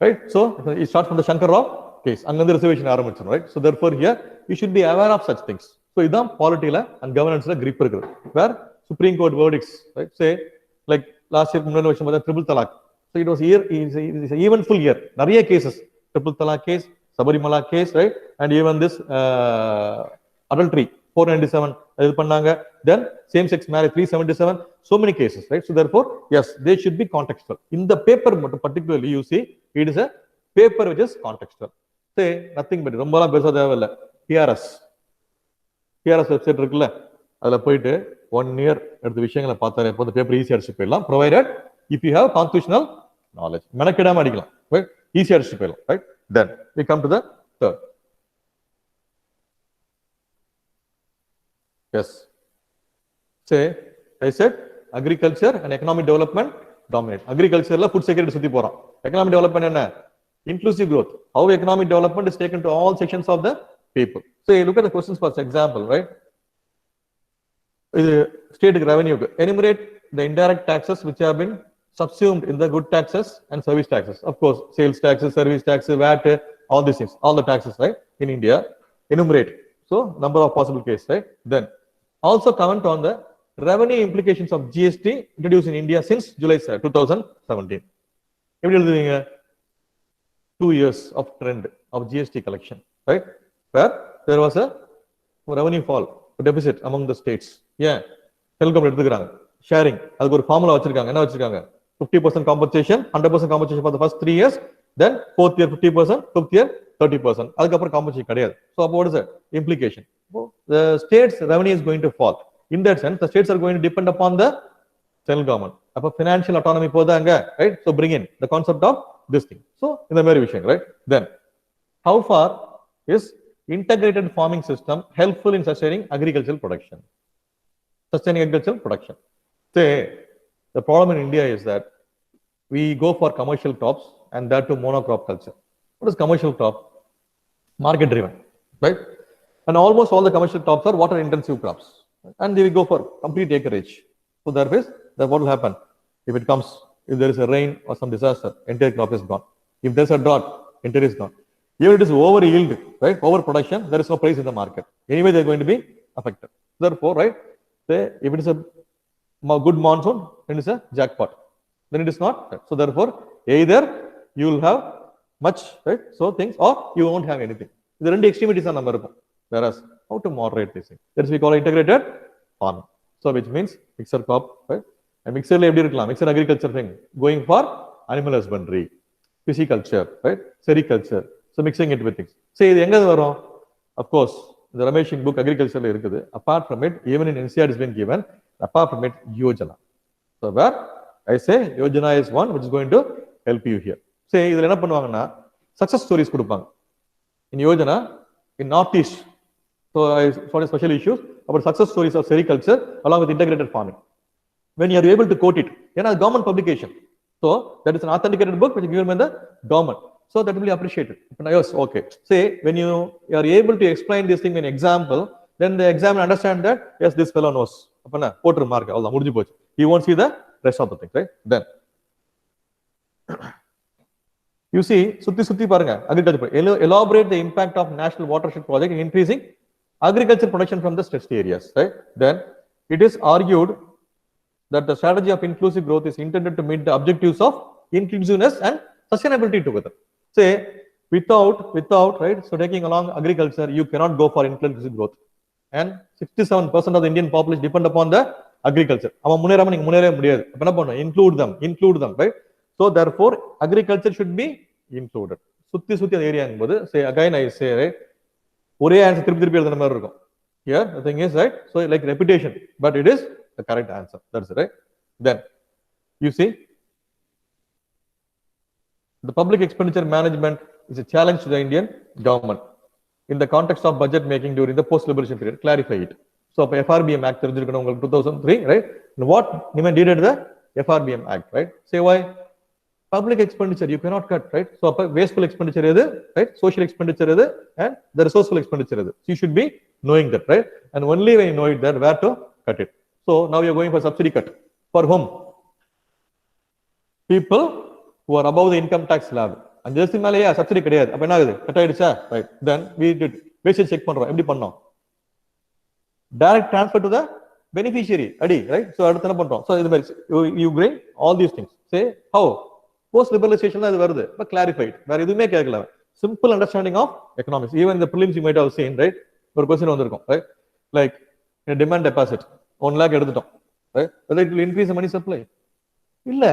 right? So it starts from the Shankar Rao case. Reservation, right? So therefore here you should be aware of such things. So this is polity and governance grip where Supreme Court verdicts, right? Say like last year triple talaq. So it was an eventful year. Nariya cases, triple talaq case, Sabarimala case, right? And even this adultery 497. Then same-sex marriage 377. So many cases, right? So therefore, yes, they should be contextual. In the paper, particularly, you see, it is a paper which is contextual. Say nothing but PRS. PRS website இருக்குல்ல 1 year எடுத்த விஷயங்களை பார்த்தாலே போது paper ஈஸியா அடிச்சு போயிடலாம் provided if you have constitutional knowledge மெனக்கிடாம அடிக்கலாம் right ஈஸியா அடிச்சு போயிடலாம் right then we come to the third. Yes. Say, I said agriculture and economic development dominate. Agriculture la food security சுத்தி போறோம். Economic development என்ன? Inclusive growth. How economic development is taken to all sections of the people. So you look at the questions for example, right? State revenue. Enumerate the indirect taxes which have been subsumed in the good taxes and service taxes. Of course, sales taxes, service taxes, VAT, all these things, all the taxes, right? In India, enumerate. So number of possible cases, right? Then also comment on the revenue implications of GST introduced in India since July 2017. 2 years of trend of GST collection, right? Where there was a revenue fall, a deficit among the states. Yeah, telecom எடுத்துக்கறாங்க sharing அதுக்கு ஒரு formula வச்சிருக்காங்க என்ன வச்சிருக்காங்க 50% compensation 100% compensation for the first 3 years, then fourth year 50%, fifth year 30%. அதுக்கு அப்புறம் compensation கிடையாது. So what is the implication? The state's revenue is going to fall. In that sense, the states are going to depend upon the central government. அப்ப financial autonomy போதாங்க, right? So bring in the concept of this thing. So இந்த மாதிரி விஷயம், right? Then how far is integrated farming system helpful in sustaining agricultural production? Sustaining agricultural production. Say the problem in India is that we go for commercial crops and that to monocrop culture. What is commercial crop? Market driven, right? And almost all the commercial crops are water intensive crops, and they will go for complete acreage. So therefore, what will happen if it comes? If there is a rain or some disaster, entire crop is gone. If there is a drought, entire is gone. Even if it is over yield, right? Overproduction, there is no price in the market. Anyway, they are going to be affected. Therefore, right? Say if it is a good monsoon, then it is a jackpot. Then it is not. So therefore, either you will have much, right? So things, or you won't have anything. The two extremities are number. Whereas how to moderate this thing? That is we call integrated farming. So which means mixer crop, right? And mixer mixer agriculture thing going for animal husbandry, pisciculture, right? Sericulture. So mixing it with things. Say the of course, the Rameshing book agriculture இருக்குது. Apart from it, even in NCR has been given. Apart from it, Yojana. So where I say Yojana is one which is going to help you here. Say இதுல என்ன பண்ணுவாங்கன்னா success stories கொடுப்பாங்க. In Yojana, in Northeast, so I saw special issues about success stories of sericulture along with integrated farming. When you are able to quote it, government publication. So that is an authenticated book which is given by the government. So that will be appreciated. Yes, okay. Say when you are able to explain this thing in example, then the examiner understand that yes, this fellow knows. He won't see the rest of the things, right? Then you see, sutti paranga agriculture. Elaborate the impact of national watershed project in increasing agriculture production from the stressed areas, right? Then it is argued that the strategy of inclusive growth is intended to meet the objectives of inclusiveness and sustainability together. Say without right? So taking along agriculture, you cannot go for inclusive growth. And 67% of the Indian population depend upon the agriculture. அவன் முன்னேறாம நீங்க முன்னேறவே முடியாது. அப்ப என்ன பண்ணணும்? include them, right? So therefore agriculture should be included. சுத்தி அந்த ஏரியாங்கும்போது say again I say, right, ஒரே answer திருப்பி எழுதுன மாதிரி இருக்கும். Here the thing is, right, so like repetition, but it is the correct answer. That's it, right? Then you see, the public expenditure management is a challenge to the Indian government in the context of budget making during the post liberation period. Clarify it. So FRBM Act தெரிஞ்சிருக்கணும் உங்களுக்கு 2003, right? And what did the FRBM Act, right? Say why public expenditure you cannot cut, right? So wasteful expenditure edu, right? Social expenditure edu, and the resourceful expenditure edu. So you should be knowing that, right? And only when you know it, that where to cut it. So now you're going for subsidy cut. For whom? People who are above the income tax slab. And just மேலயே subsidy கிடையாது. அப்ப என்ன ஆகுது? Cut ஆயிடுச்சா? Right. Then we did wastage check பண்றோம். எப்படி பண்ணோம்? Direct transfer to the beneficiary. Adi, right? So அடுத்து என்ன பண்றோம்? So இது மாதிரி you bring all these things. Say how? Post liberalization அது வருது. But clarified. வேற எதுவுமே கேட்கல. Simple understanding of economics. Even in the prelims you might have seen, right? ஒரு question வந்திருக்கும், right? Like a demand deposit 1 lakh எடுத்துட்டோம், right? Whether it will increase the money supply? இல்ல,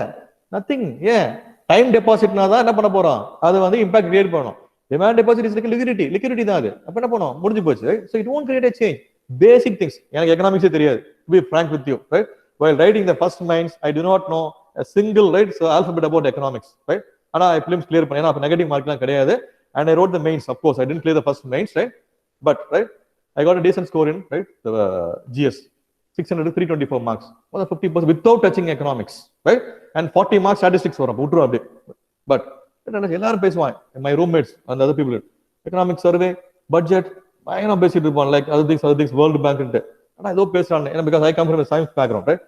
nothing. Yeah, time deposit தான் என்ன பண்ண போறோம்? அது வந்து impact create பண்ணணும். Demand deposit is like liquidity தான் அது. அப்ப என்ன பண்ணோம்? முடிஞ்சு போச்சு, right? So it won't create a change. Basic things. எனக்கு economics தெரியாது. To be frank with you, right? While writing the first mains, I do not know a single, right, so alphabet about economics, right? And I prelims clear பண்ணேன். அப்ப negative mark எல்லாம் கிடையாது. And I wrote the mains, of course. I didn't clear the first mains, right? But, right, I got a decent score in, right, the GS, 600 to 324 marks. More than 50% without touching economics, right? And 40 marks statistics வரும். விட்டுரும் அப்படியே. But எல்லாரும் பேசுவாங்க, my roommates and other people, economic survey, budget, பயங்கரம் பேசிட்டு இருப்பான், like other things, World Bank ன்ட்டு. ஆனா ஏதோ பேசுறாங்க, because I come from a science background, right?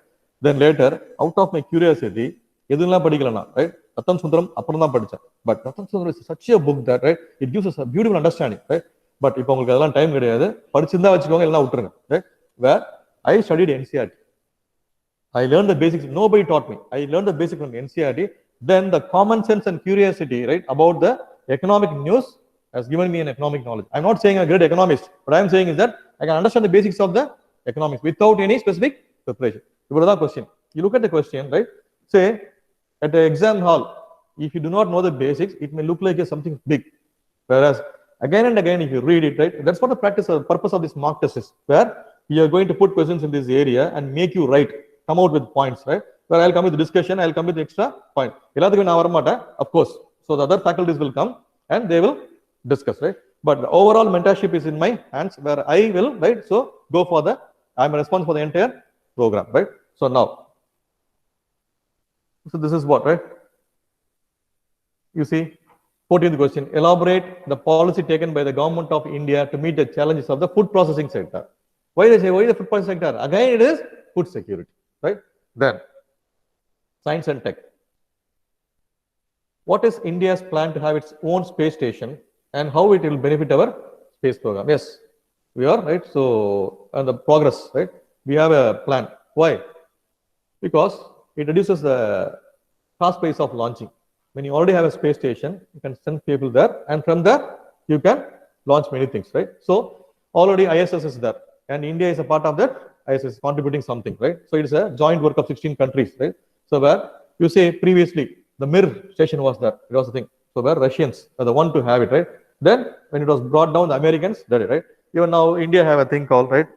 Then later, out of my curiosity, எதுலாம் படிக்கலனா, right? Ratan Sundaram அப்புறம் தான் படிச்சேன். But Ratan Sundaram is such a book that, right, it gives us a beautiful understanding, right? But இப்போ உங்களுக்கு அதெல்லாம் time கிடையாது, படிச்சிருந்தா வச்சுக்கோங்க, எல்லாம் விட்டுருங்க, right? Where I studied NCERT. I learned the basics. Nobody taught me. I learned the basics from NCERT. Then the common sense and curiosity, right, about the economic news has given me an economic knowledge. I'm not saying I'm a great economist. What I'm saying is that I can understand the basics of the economics without any specific preparation. Ivrada question. You look at the question, right? Say at the exam hall, if you do not know the basics, it may look like something big. Whereas again and again, if you read it, right, that's what the purpose of this mock test is, where you are going to put questions in this area and make you write, come out with points, right? Where I'll come with discussion, I'll come with extra point. எல்லாத்துக்கும் நான் வர மாட்டேன், of course. So the other faculties will come and they will discuss, right? But the overall mentorship is in my hands, where I will, right, so go for the, I'm responsible for the entire program, right? So now, so this is what, right? You see, 14th question, elaborate the policy taken by the government of India to meet the challenges of the food processing sector. Why they say, why the food processing sector? Again, it is food security, right? Then, science and tech. What is India's plan to have its own space station and how it will benefit our space program? Yes, we are, right? So, and the progress, right? We have a plan. Why? Because it reduces the cost price of launching. When you already have a space station, you can send people there, and from there, you can launch many things, right? So, already ISS is there, and India is a part of that. ISS is contributing something, right? So, it is a joint work of 16 countries, right? So, where you say previously, the Mir station was there, it was the thing. So, where Russians are the one to have it, right? Then, when it was brought down, the Americans did it, right? Even now, India have a thing called, right,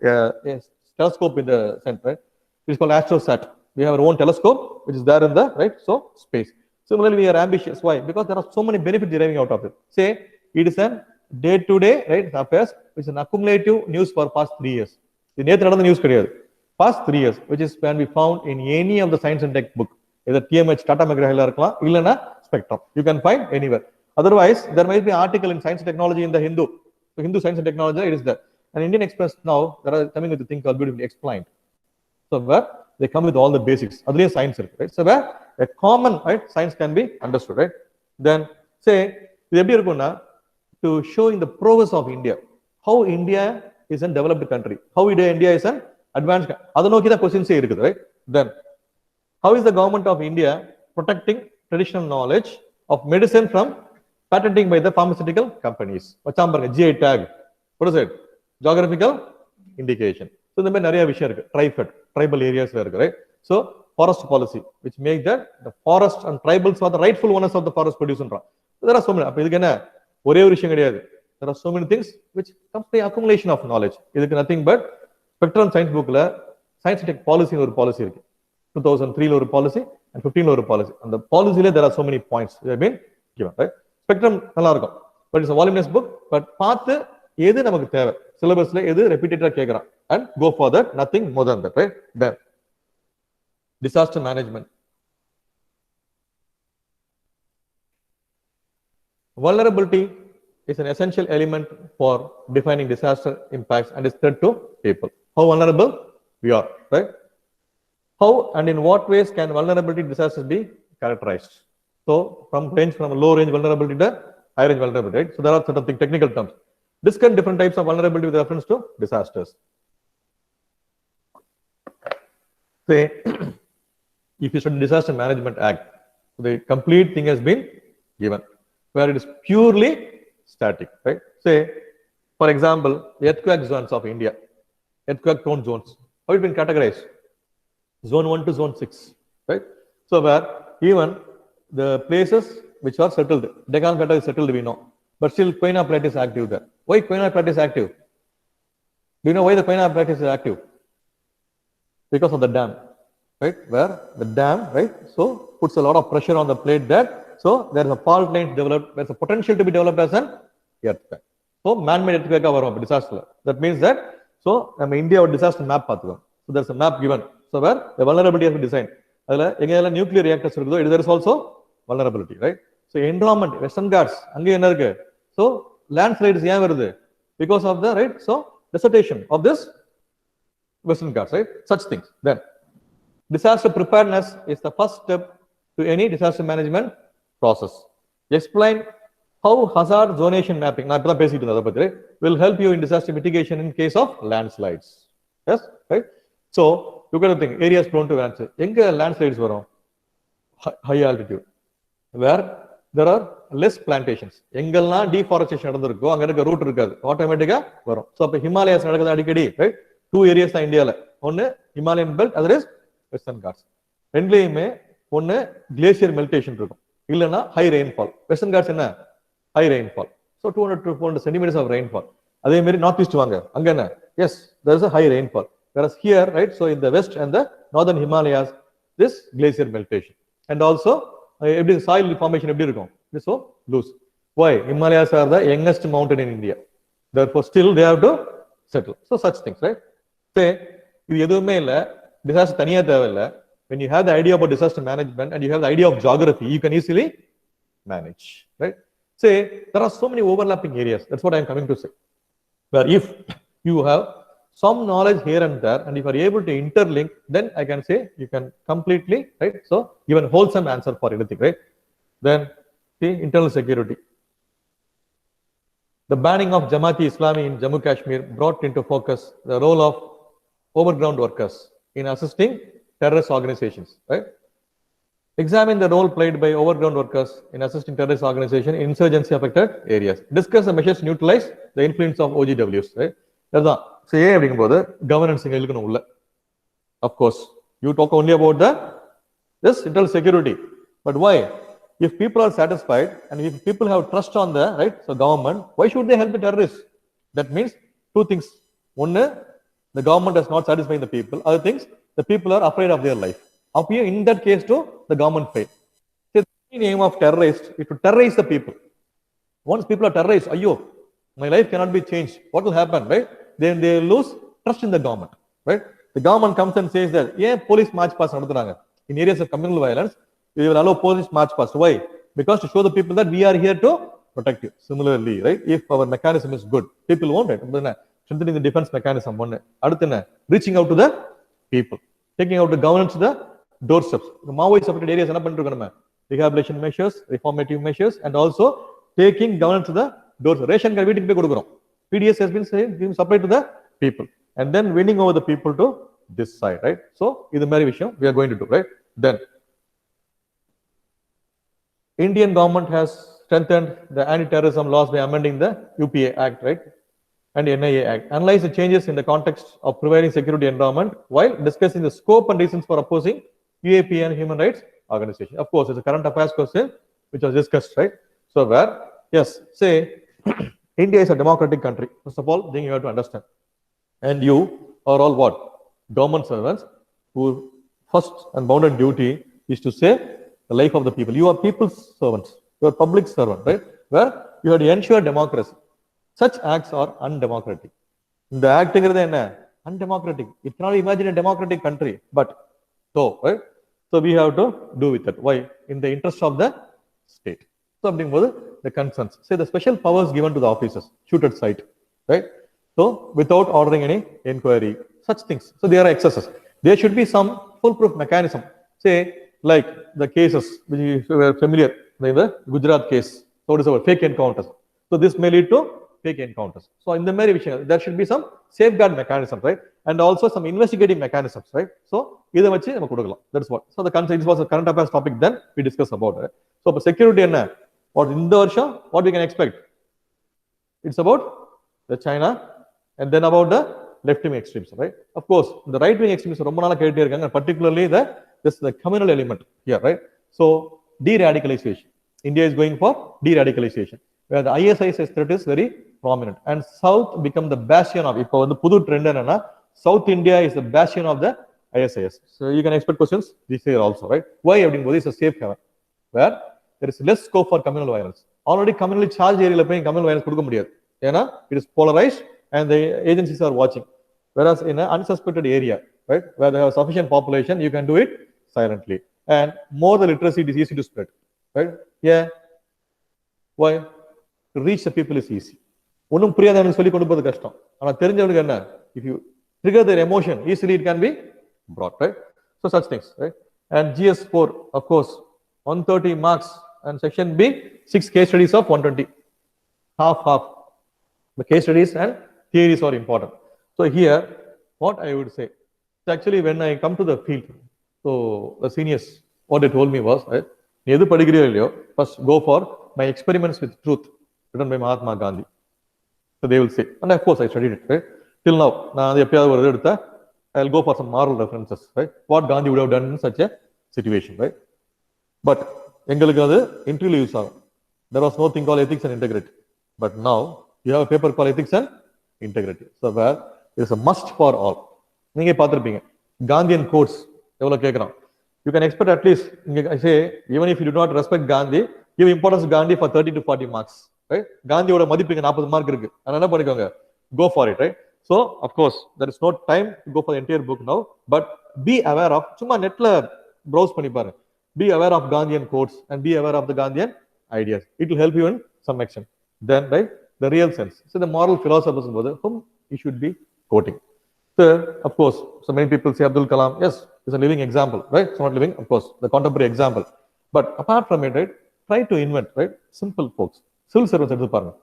telescope in the center, right? It's called AstroSat. We have our own telescope, which is there in the, right, so space. Similarly, we are ambitious. Why? Because there are so many benefits deriving out of it. Say, it is a day-to-day, right, affairs, which is an accumulative news for past 3 years. The nature news career, past 3 years, which is can be found in any of the science and tech book, either TMH, Tata McGraw, Illana, Spectrum. You can find anywhere. Otherwise, there might be an article in Science and Technology in the Hindu. So Hindu Science and Technology, it is there. And Indian Express now, they are coming with the thing called beautifully explained. So where they come with all the basics. Other science, right? So where a common, right, science can be understood, right? Then say to show in the progress of India, how India is a developed country, how India is an advanced country. That's question say, right? Then how is the government of India protecting traditional knowledge of medicine from patenting by the pharmaceutical companies? GI tag. What is it? Geographical indication. So the நிறைய விஷயம் இருக்கு. tribal areas, right? So forest policy, which make that the forest and tribals are the rightful owners of the forest production. So there are so many. There are so many things which comes by accumulation of knowledge. It is nothing but spectrum science book science tech policy or policy. 2003 ஒரு policy and 15 ஒரு policy. And the policy there are so many points that have been given, right? Spectrum நல்லா இருக்கும். But it's a voluminous book. But பார்த்து எது நமக்கு தேவை, சிலபஸ்ல எது ரெப்பிட்டேட்டா கேக்குறான், and go for that, nothing more than that, right? Then disaster management. Vulnerability is an essential element for defining disaster impacts and its threat to people. How vulnerable we are, right? How and in what ways can vulnerability disasters be characterized? So from low range vulnerability to high range vulnerability, right? So there are certain technical terms. Discuss different types of vulnerability with reference to disasters. Say, if you study Disaster Management Act, the complete thing has been given, where it is purely static, right? Say, for example, earthquake zones of India, earthquake prone zones, how it been categorized? Zone 1 to zone 6, right? So where even the places which are settled, Deccan Plateau is settled, we know, but still Koyna Plateau is active there. Why Koyna Plateau is active? Do you know why the Koyna Plateau is active? Because of the dam, right? Where the dam, right? So puts a lot of pressure on the plate there. So there is a fault line developed. There is a potential to be developed as an earthquake. So man-made earthquake varum disaster. That means that so India or disaster map paathukom. So there is a map given. So where the vulnerability has been designed. Adala nuclear reactors irukudho, there is also vulnerability, right? So environment, Western Ghats, ange enna irukku? So landslides ஏன் வருது? Because of the, right? So desertation of this Western Ghats, right? Such things. Then disaster preparedness is the first step to any disaster management process. Explain how hazard zonation mapping, will help you in disaster mitigation in case of landslides. Yes, right? So look at the thing, areas prone to landslides. Enga landslides varum? High altitude, where there are less plantations. Engalla deforestation nadandirukko, anga irukka root irukadu, automatically varum. So appo Himalayas nadakudhu adikadi, right? Two areas in India la, one Himalayan belt, other is Western Ghats. Rendleyume one glacier meltation irukum, illana high rainfall. Western Ghats enna high rainfall, so 200 to 400 centimeters of rainfall. Adhe mari northeast vaanga, anga enna, yes, there is a high rainfall. Whereas here, right, so in the west and the northern Himalayas, this glacier meltation. And also soil formation eppadi irukum, it is so loose. Why? Himalayas are the youngest mountain in India, therefore still they have to settle. So such things, right? Say idu eduvume illa, disaster thaniya thevilla. When you have the idea about disaster management and you have the idea of geography, you can easily manage, right? Say there are so many overlapping areas. That's what I am coming to say. Where if you have some knowledge here and there, and if you are able to interlink, then I can say you can completely, right? So give a wholesome answer for anything, right? Then see internal security. The banning of Jamaati Islami in Jammu Kashmir brought into focus the role of overground workers in assisting terrorist organizations, right? Examine the role played by overground workers in assisting terrorist organizations in insurgency affected areas. Discuss the measures to neutralize the influence of OGWs, right? That's all. So, governance of course, you talk only about this internal security. But why? If people are satisfied and if people have trust on the, right, so government, why should they help the terrorists? That means two things. One, the government is not satisfying the people. Other things, the people are afraid of their life. Up here, in that case too, the government failed. So, the aim of terrorist is to terrorize the people. Once people are terrorized, ayyo, my life cannot be changed. What will happen, right? Then they lose trust in the government, right? The government comes and says that, yeah, police march past in areas of communal violence, we will allow police march past. Why? Because to show the people that we are here to protect you. Similarly, right? If our mechanism is good, people won't, right? Strengthening the defense mechanism, reaching out to the people, taking out the governance to the doorsteps. The Maoist affected areas, rehabilitation measures, reformative measures, and also taking governance to the doors. Ration PDS has been supplied to the people, and then winning over the people to this side, right? So, this is the we are going to do, right? Then, Indian government has strengthened the anti-terrorism laws by amending the UPA Act, right? and NIA Act. Analyze the changes in the context of prevailing security environment while discussing the scope and reasons for opposing UAP and human rights organization. Of course, it's a current affairs question which was discussed, right? So where, yes, say India is a democratic country. First of all, then you have to understand. And you are all what? Government servants who first and bounden duty is to save the life of the people. You are people's servants. You are public servant, right? Where you have to ensure democracy. Such acts are undemocratic. The acting is undemocratic. You cannot imagine a democratic country, but so, right? So we have to do with that. Why? In the interest of the state. So the concerns. Say the special powers given to the officers, shoot at sight, right? So without ordering any inquiry, such things. So there are excesses. There should be some foolproof mechanism. Say like the cases which you were familiar, like the Gujarat case. So it is our fake encounters. So this may lead to fake encounters. So in the Mary Vision, there should be some safeguard mechanism, right? And also some investigating mechanisms, right? So either much that's what. So the concept was a current affairs topic, then we discuss about it. So for security and what in the Russia, what we can expect? It's about the China and then about the left-wing extremes, right? Of course, the right-wing extremes are particularly the communal element here, right? So de-radicalization. India is going for de-radicalization, where the ISIS threat is very prominent, and South become the bastion of. If the Pudu trend South India is the bastion of the ISIS. So you can expect questions this year also, right? Why is a safe haven where there is less scope for communal violence. Already communally charged area communal violence it is polarized and the agencies are watching. Whereas in an unsuspected area, right, where there is sufficient population, you can do it silently. And more the literacy, it is easy to spread, right? Yeah. Why? To reach the people is easy. If you trigger their emotion, easily it can be brought, right? So such things, right? And GS4, of course, 130 marks, and section B, 6 case studies of 120. Half. The case studies and theories are important. So here, what I would say, so actually when I come to the field, so the seniors, what they told me was, right, first go for my experiments with truth, written by Mahatma Gandhi. So they will say, and of course I studied it, right? Till now, I'll go for some moral references, right? What Gandhi would have done in such a situation, right? But interview there was no thing called ethics and integrity. But now you have a paper called ethics and integrity. So where it is a must for all. Gandhian quotes, you can expect at least, I say, even if you do not respect Gandhi, give importance to Gandhi for 30 to 40 marks. Right? Gandhi would have 40 mark. Go for it, right? So, of course, there is no time to go for the entire book now, but be aware of, browse be aware of Gandhian quotes and be aware of the Gandhian ideas. It will help you in some extent. Then, right, the real sense. So, the moral philosophers whom you should be quoting. So, of course, so many people say Abdul Kalam, yes, is a living example, right? It's not living, of course, the contemporary example. But apart from it, right, try to invent, right, simple folks. Civil servants,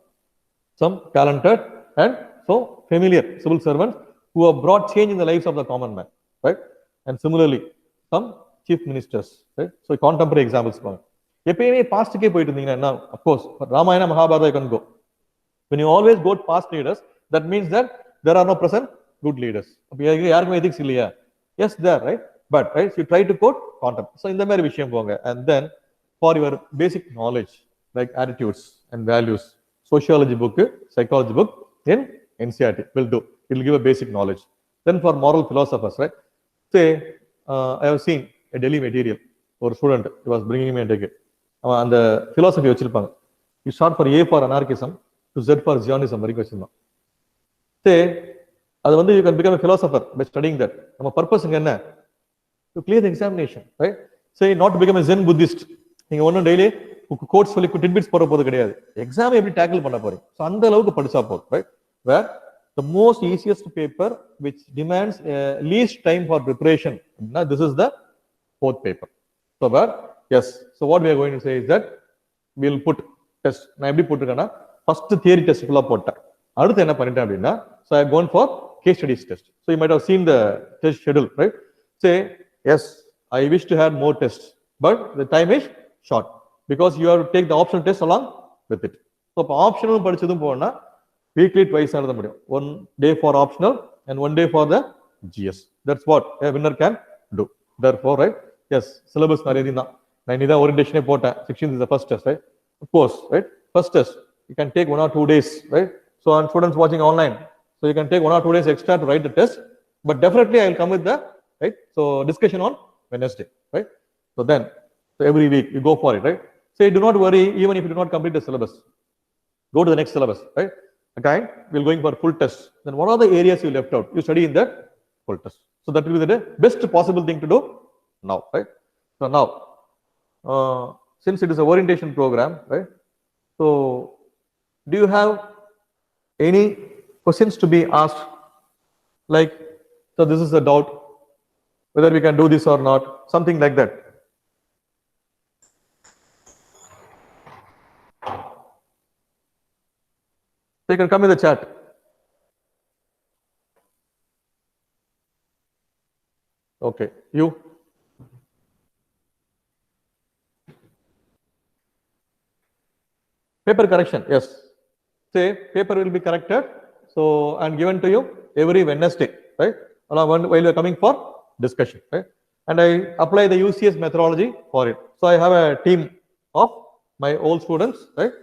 some talented and so familiar civil servants who have brought change in the lives of the common man, right? And similarly, some chief ministers, right? So contemporary examples. Past now, of course, for Ramayana, Mahabharata, you can go. When you always go to past leaders, that means that there are no present good leaders. Yes, there, right? But right, so you try to quote contemporary. So in the Mary Vishayam, and then for your basic knowledge, like attitudes and values, sociology book, psychology book in NCERT will do. It will give a basic knowledge. Then for moral philosophers, right? Say, I have seen a Delhi material for a student who was bringing me a ticket. And the philosophy, you start for A for anarchism to Z for Zionism. Say, you can become a philosopher by studying that. Our purpose is to clear the examination, right? Say, not to become a Zen Buddhist. You want to daily quotes tidbits exam every tackle so andha right? Where the most easiest paper which demands least time for preparation, this is the fourth paper. So where, yes, so what we are going to say is that we will put test. First theory test so I have gone for case studies test. So you might have seen the test schedule, right? Say, yes, I wish to have more tests, but the time is short because you have to take the optional test along with it. So optional படிச்சதும் போனா weekly twice எழுத முடியும். One day for optional and one day for the GS. That's what a winner can do. Therefore, right? Yes, syllabus நிறைய தான். நான் இதான் orientation போட்டேன். 16th is the first test, right? Of course, right? First test, you can take 1 or 2 days, right? So, on students watching online, so you can take 1 or 2 days extra to write the test. But definitely, I will come with the right. So, discussion on Wednesday, right? So then, so every week you go for it, right? Say, do not worry, even if you do not complete the syllabus. Go to the next syllabus, right? Again, we're going for full test. Then what are the areas you left out? You study in that full test. So that will be the best possible thing to do now, right? So now, since it is a orientation program, right? So do you have any questions to be asked? Like, so this is a doubt, whether we can do this or not, something like that. So you can come in the chat. Okay, you. Paper correction, yes. Say paper will be corrected, so and given to you every Wednesday, right? While you are coming for discussion, right? And I apply the UCS methodology for it. So I have a team of my old students, right?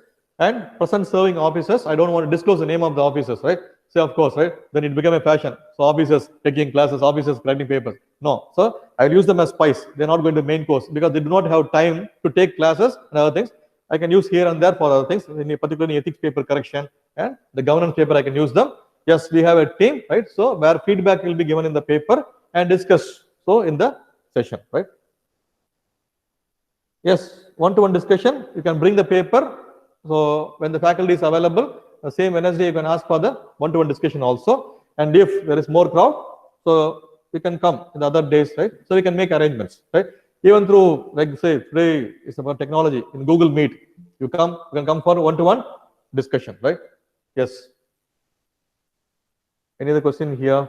And present serving officers. I don't want to disclose the name of the officers, right? Say, of course, right? Then it became a fashion. So officers taking classes, officers writing papers. No, so I'll use them as spice. They're not going to main course because they do not have time to take classes and other things. I can use here and there for other things, particularly ethics paper correction and the governance paper, I can use them. Yes, we have a team, right? So where feedback will be given in the paper and discussed, so in the session, right? Yes, one-to-one discussion, you can bring the paper. So when the faculty is available, the same Wednesday you can ask for the one-to-one discussion also. And if there is more crowd, so you can come in the other days, right? So we can make arrangements, right? Even through, like say, today is about technology in Google Meet. You can come for one-to-one discussion, right? Yes. Any other question here?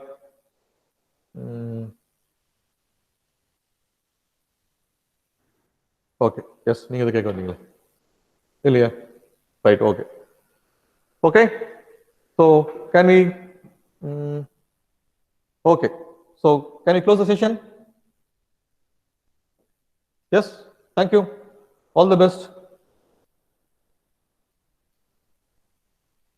Okay. Yes. நீங்க கேட்க வந்தீங்களா? இல்லையா? Right. Okay. Okay. So can we? Okay. So can we close the session? Yes. Thank you. All the best.